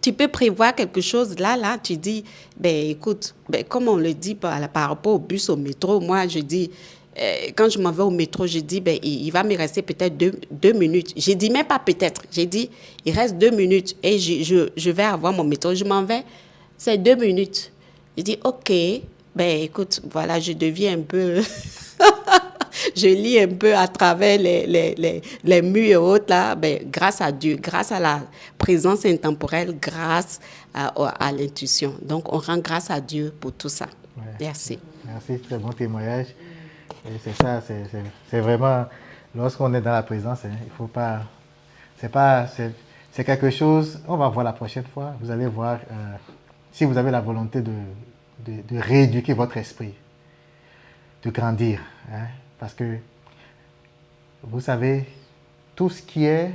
tu peux prévoir quelque chose. Là, tu dis, ben, écoute, ben, comme on le dit par rapport au bus, au métro, moi, je dis, quand je m'en vais au métro, je dis, ben, il va me rester peut-être 2 minutes. Je dis même pas peut-être. J'ai dit, il reste 2 minutes et je vais avoir mon métro. Je m'en vais, c'est 2 minutes. Je dis, OK, ben, écoute, voilà, je deviens un peu... je lis un peu à travers les murs et autres, là, ben, grâce à Dieu, grâce à la présence intemporelle, grâce à l'intuition. Donc, on rend grâce à Dieu pour tout ça. Ouais. Merci. Merci, très bon témoignage. Et c'est ça, c'est vraiment, lorsqu'on est dans la présence, hein, il faut pas, c'est quelque chose, on va voir la prochaine fois, vous allez voir, si vous avez la volonté de rééduquer votre esprit, de grandir, hein, parce que, vous savez, tout ce qui est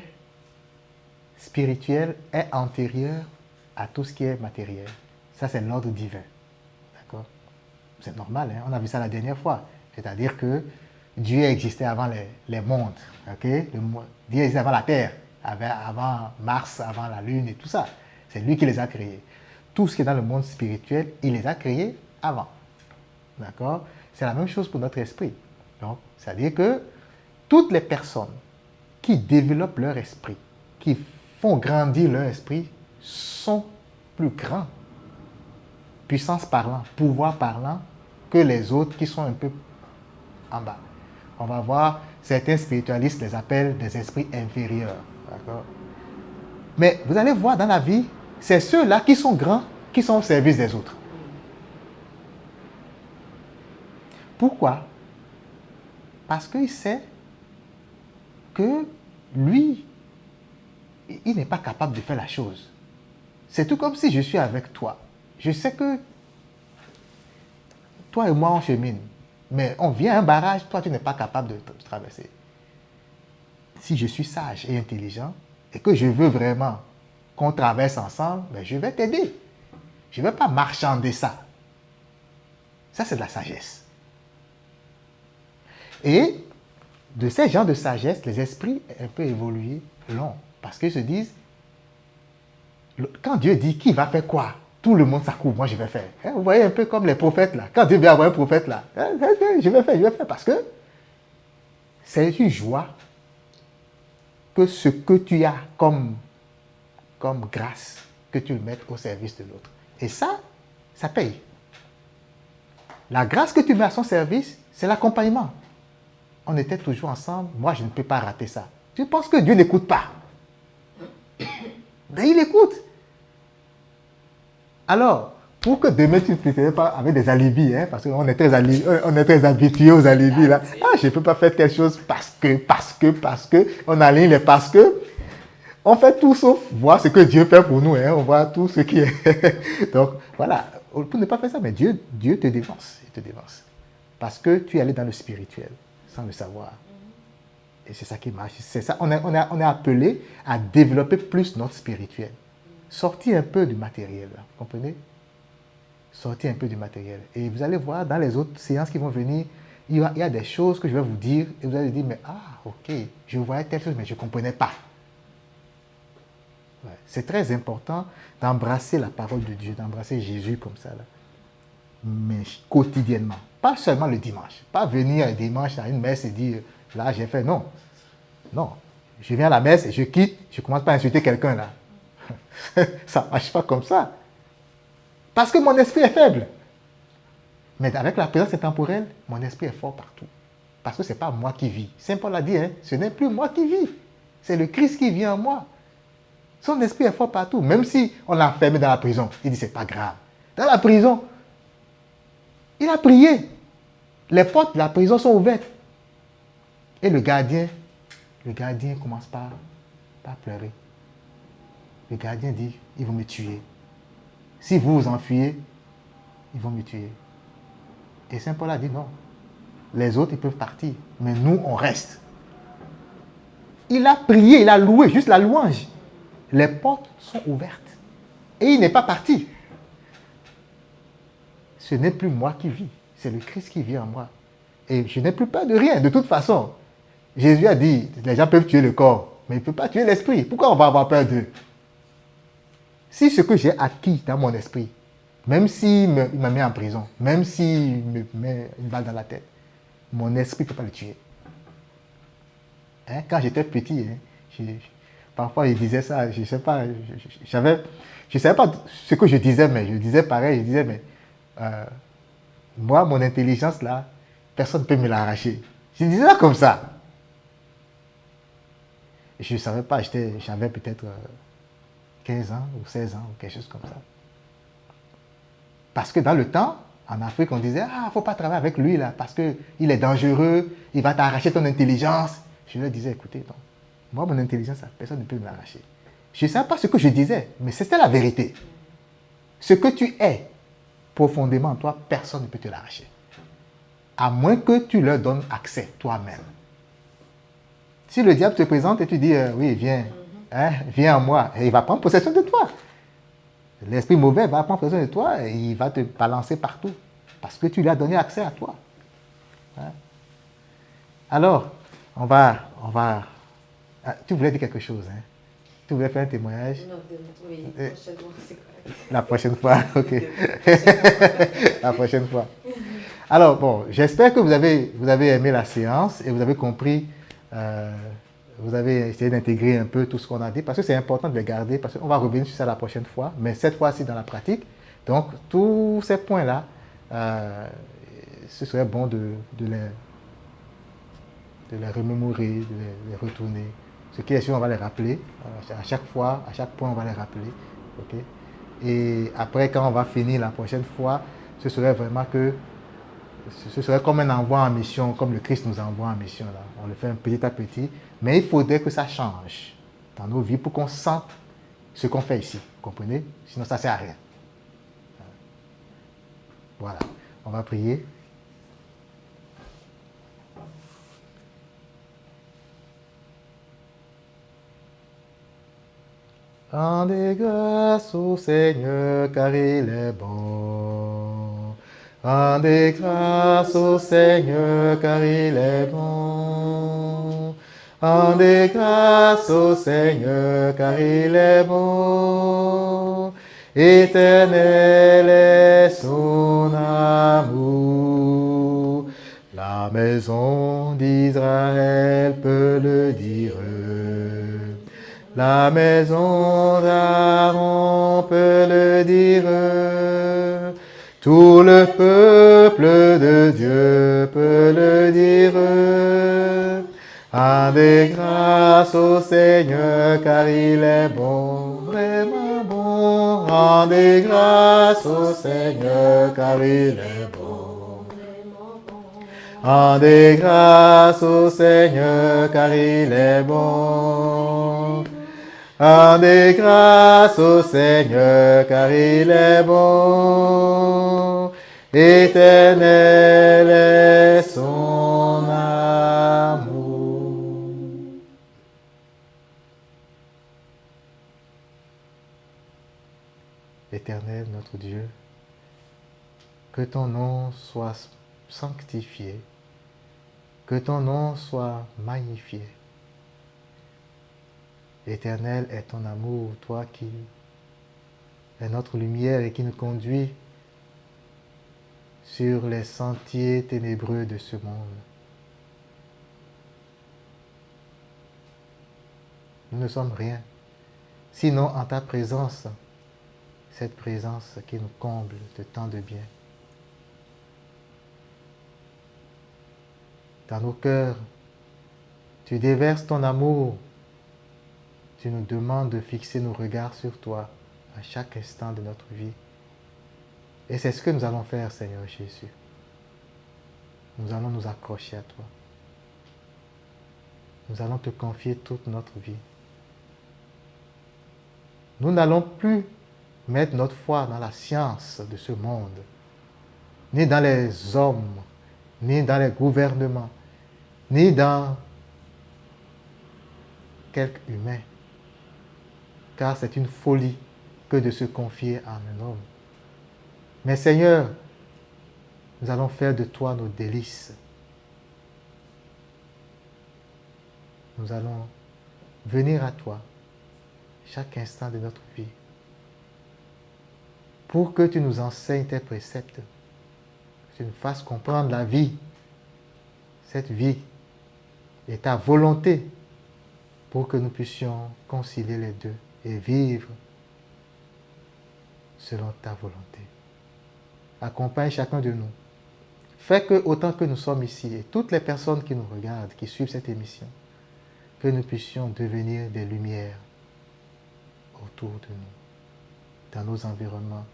spirituel est antérieur à tout ce qui est matériel. Ça, c'est l'ordre divin. D'accord? C'est normal, hein? On a vu ça la dernière fois. C'est-à-dire que Dieu existait avant les mondes. Okay? Dieu existait avant la Terre, avant Mars, avant la Lune et tout ça. C'est lui qui les a créés. Tout ce qui est dans le monde spirituel, il les a créés avant. D'accord? C'est la même chose pour notre esprit. Donc, c'est-à-dire que toutes les personnes qui développent leur esprit, qui font grandir leur esprit, sont plus grands, puissance parlant, pouvoir parlant, que les autres qui sont un peu en bas. On va voir, certains spiritualistes les appellent des esprits inférieurs. D'accord? Mais vous allez voir dans la vie, c'est ceux-là qui sont grands, qui sont au service des autres. Pourquoi? Parce qu'il sait que lui, il n'est pas capable de faire la chose. C'est tout comme si je suis avec toi. Je sais que toi et moi, on chemine. Mais on vient à un barrage, toi, tu n'es pas capable de traverser. Si je suis sage et intelligent et que je veux vraiment qu'on traverse ensemble, ben je vais t'aider. Je ne vais pas marchander ça. Ça, c'est de la sagesse. Et de ces gens de sagesse, les esprits un peu évolués l'ont. Parce qu'ils se disent, quand Dieu dit qui va faire quoi, tout le monde s'accoupe, moi je vais faire. Vous voyez un peu comme les prophètes là. Quand Dieu vient avoir un prophète là, je vais faire. Parce que c'est une joie que ce que tu as comme grâce, que tu le mettes au service de l'autre. Et ça paye. La grâce que tu mets à son service, c'est l'accompagnement. On était toujours ensemble, moi je ne peux pas rater ça. Tu penses que Dieu n'écoute pas? Ben il écoute. Alors, pour que demain tu ne te pas avec des alibis, hein, parce qu'on est très habitués aux alibis là. Ah, je ne peux pas faire telle chose parce que, on aligne les parce que. On fait tout sauf voir ce que Dieu fait pour nous, hein, on voit tout ce qui est. Donc, voilà, pour ne pas faire ça, mais Dieu te dévance, il te dévance. Parce que tu es allé dans le spirituel, sans le savoir. Et c'est ça qui marche. C'est ça, on est appelé à développer plus notre spirituel. Sortir un peu du matériel, là, vous comprenez? Sortir un peu du matériel. Et vous allez voir, dans les autres séances qui vont venir, il y a des choses que je vais vous dire, et vous allez dire, mais ok, je voyais telle chose, mais je ne comprenais pas. Ouais. C'est très important d'embrasser la parole de Dieu, d'embrasser Jésus comme ça, là. Mais quotidiennement. Pas seulement le dimanche. Pas venir un dimanche à une messe et dire, là, j'ai fait. Non. Non. Je viens à la messe et je quitte, je ne commence pas à insulter quelqu'un, là. Ça ne marche pas comme ça. Parce que mon esprit est faible. Mais avec la présence intemporelle, mon esprit est fort partout. Parce que ce n'est pas moi qui vis. Saint Paul a dit, hein, ce n'est plus moi qui vis. C'est le Christ qui vit en moi. Son esprit est fort partout. Même si on l'a enfermé dans la prison, il dit, c'est pas grave. Dans la prison, il a prié. Les portes de la prison sont ouvertes. Et le gardien commence par pleurer. Le gardien dit, ils vont me tuer. Si vous vous enfuyez, ils vont me tuer. Et Saint Paul a dit non. Les autres, ils peuvent partir. Mais nous, on reste. Il a prié, il a loué, juste la louange. Les portes sont ouvertes. Et il n'est pas parti. Ce n'est plus moi qui vis. C'est le Christ qui vit en moi. Et je n'ai plus peur de rien. De toute façon, Jésus a dit, les gens peuvent tuer le corps, mais ils ne peuvent pas tuer l'esprit. Pourquoi on va avoir peur d'eux? Si ce que j'ai acquis dans mon esprit, même s'il m'a mis en prison, même s'il me met une balle dans la tête, mon esprit ne peut pas le tuer. Hein? Quand j'étais petit, hein, parfois il disait ça, je ne sais pas, je ne savais pas ce que je disais, mais je disais pareil, je disais, mais moi, mon intelligence là, personne ne peut me l'arracher. Je disais ça comme ça. Et je ne savais pas, j'avais peut-être 15 ans ou 16 ans ou quelque chose comme ça. Parce que dans le temps, en Afrique, on disait, ah, il ne faut pas travailler avec lui là, parce qu'il est dangereux, il va t'arracher ton intelligence. Je leur disais, écoutez, non, moi, mon intelligence, personne ne peut me l'arracher. Je ne savais pas ce que je disais, mais c'était la vérité. Ce que tu es profondément en toi, personne ne peut te l'arracher. À moins que tu leur donnes accès toi-même. Si le diable te présente et tu dis, oui, viens, hein, viens à moi, et il va prendre possession de toi. L'esprit mauvais va prendre possession de toi et il va te balancer partout. Parce que tu lui as donné accès à toi. Hein? Alors, on va... Ah, tu voulais dire quelque chose, hein? Tu voulais faire un témoignage? Non, oui, prochainement, c'est correct. La prochaine fois, ok. La prochaine fois. Alors, bon, j'espère que vous avez aimé la séance et vous avez compris, vous avez essayé d'intégrer un peu tout ce qu'on a dit, parce que c'est important de les garder, parce qu'on va revenir sur ça la prochaine fois, mais cette fois-ci dans la pratique. Donc, tous ces points-là, ce serait bon de les remémorer, de les retourner. Ce qui est sûr, on va les rappeler. À chaque fois, à chaque point, on va les rappeler. Okay? Et après, quand on va finir la prochaine fois, ce serait vraiment que ce serait comme un envoi en mission, comme le Christ nous envoie en mission. Là. On le fait un petit à petit. Mais il faudrait que ça change dans nos vies pour qu'on sente ce qu'on fait ici. Vous comprenez? Sinon, ça ne sert à rien. Voilà. On va prier. Rendez grâce au Seigneur car il est bon. Rendez grâce au Seigneur car il est bon. Rendez grâce au Seigneur car il est bon. Éternel est son amour. La maison d'Israël peut le dire. La maison d'Aaron peut le dire. Tout le peuple de Dieu peut le dire. Rendez grâce au Seigneur car il est bon, vraiment bon. Rendez grâce au Seigneur car il est bon. Rendez grâce au Seigneur car il est bon. Rendez grâce au Seigneur car il est bon. Éternel est son amour. Éternel notre Dieu, que ton nom soit sanctifié, que ton nom soit magnifié. Éternel est ton amour, toi qui es notre lumière et qui nous conduit sur les sentiers ténébreux de ce monde. Nous ne sommes rien, sinon en ta présence, cette présence qui nous comble de tant de bien. Dans nos cœurs, tu déverses ton amour. Tu nous demandes de fixer nos regards sur toi à chaque instant de notre vie. Et c'est ce que nous allons faire, Seigneur Jésus. Nous allons nous accrocher à toi. Nous allons te confier toute notre vie. Nous n'allons plus mettre notre foi dans la science de ce monde, ni dans les hommes, ni dans les gouvernements, ni dans quelque humain, car c'est une folie que de se confier à un homme. Mais Seigneur, nous allons faire de toi nos délices. Nous allons venir à toi chaque instant de notre vie pour que tu nous enseignes tes préceptes, que tu nous fasses comprendre la vie, cette vie et ta volonté pour que nous puissions concilier les deux et vivre selon ta volonté. Accompagne chacun de nous. Fais que, autant que nous sommes ici, et toutes les personnes qui nous regardent, qui suivent cette émission, que nous puissions devenir des lumières autour de nous, dans nos environnements.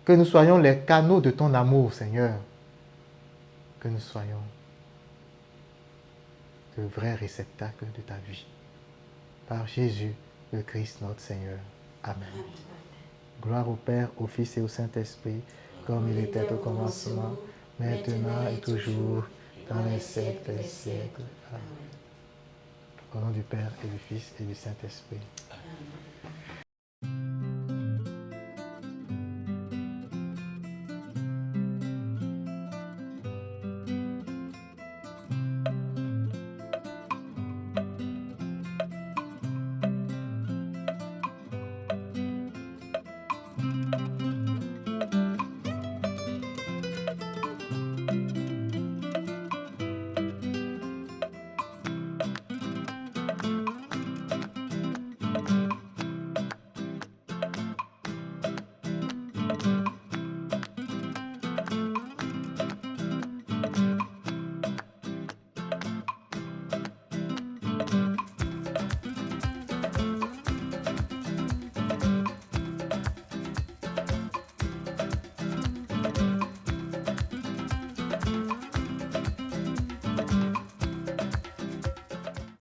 Que nous soyons les canaux de ton amour, Seigneur. Que nous soyons de vrais réceptacles de ta vie. Par Jésus, le Christ, notre Seigneur. Amen. Gloire au Père, au Fils et au Saint-Esprit, comme il était au commencement, maintenant et toujours, dans les siècles des siècles. Amen. Au nom du Père et du Fils et du Saint-Esprit. Amen.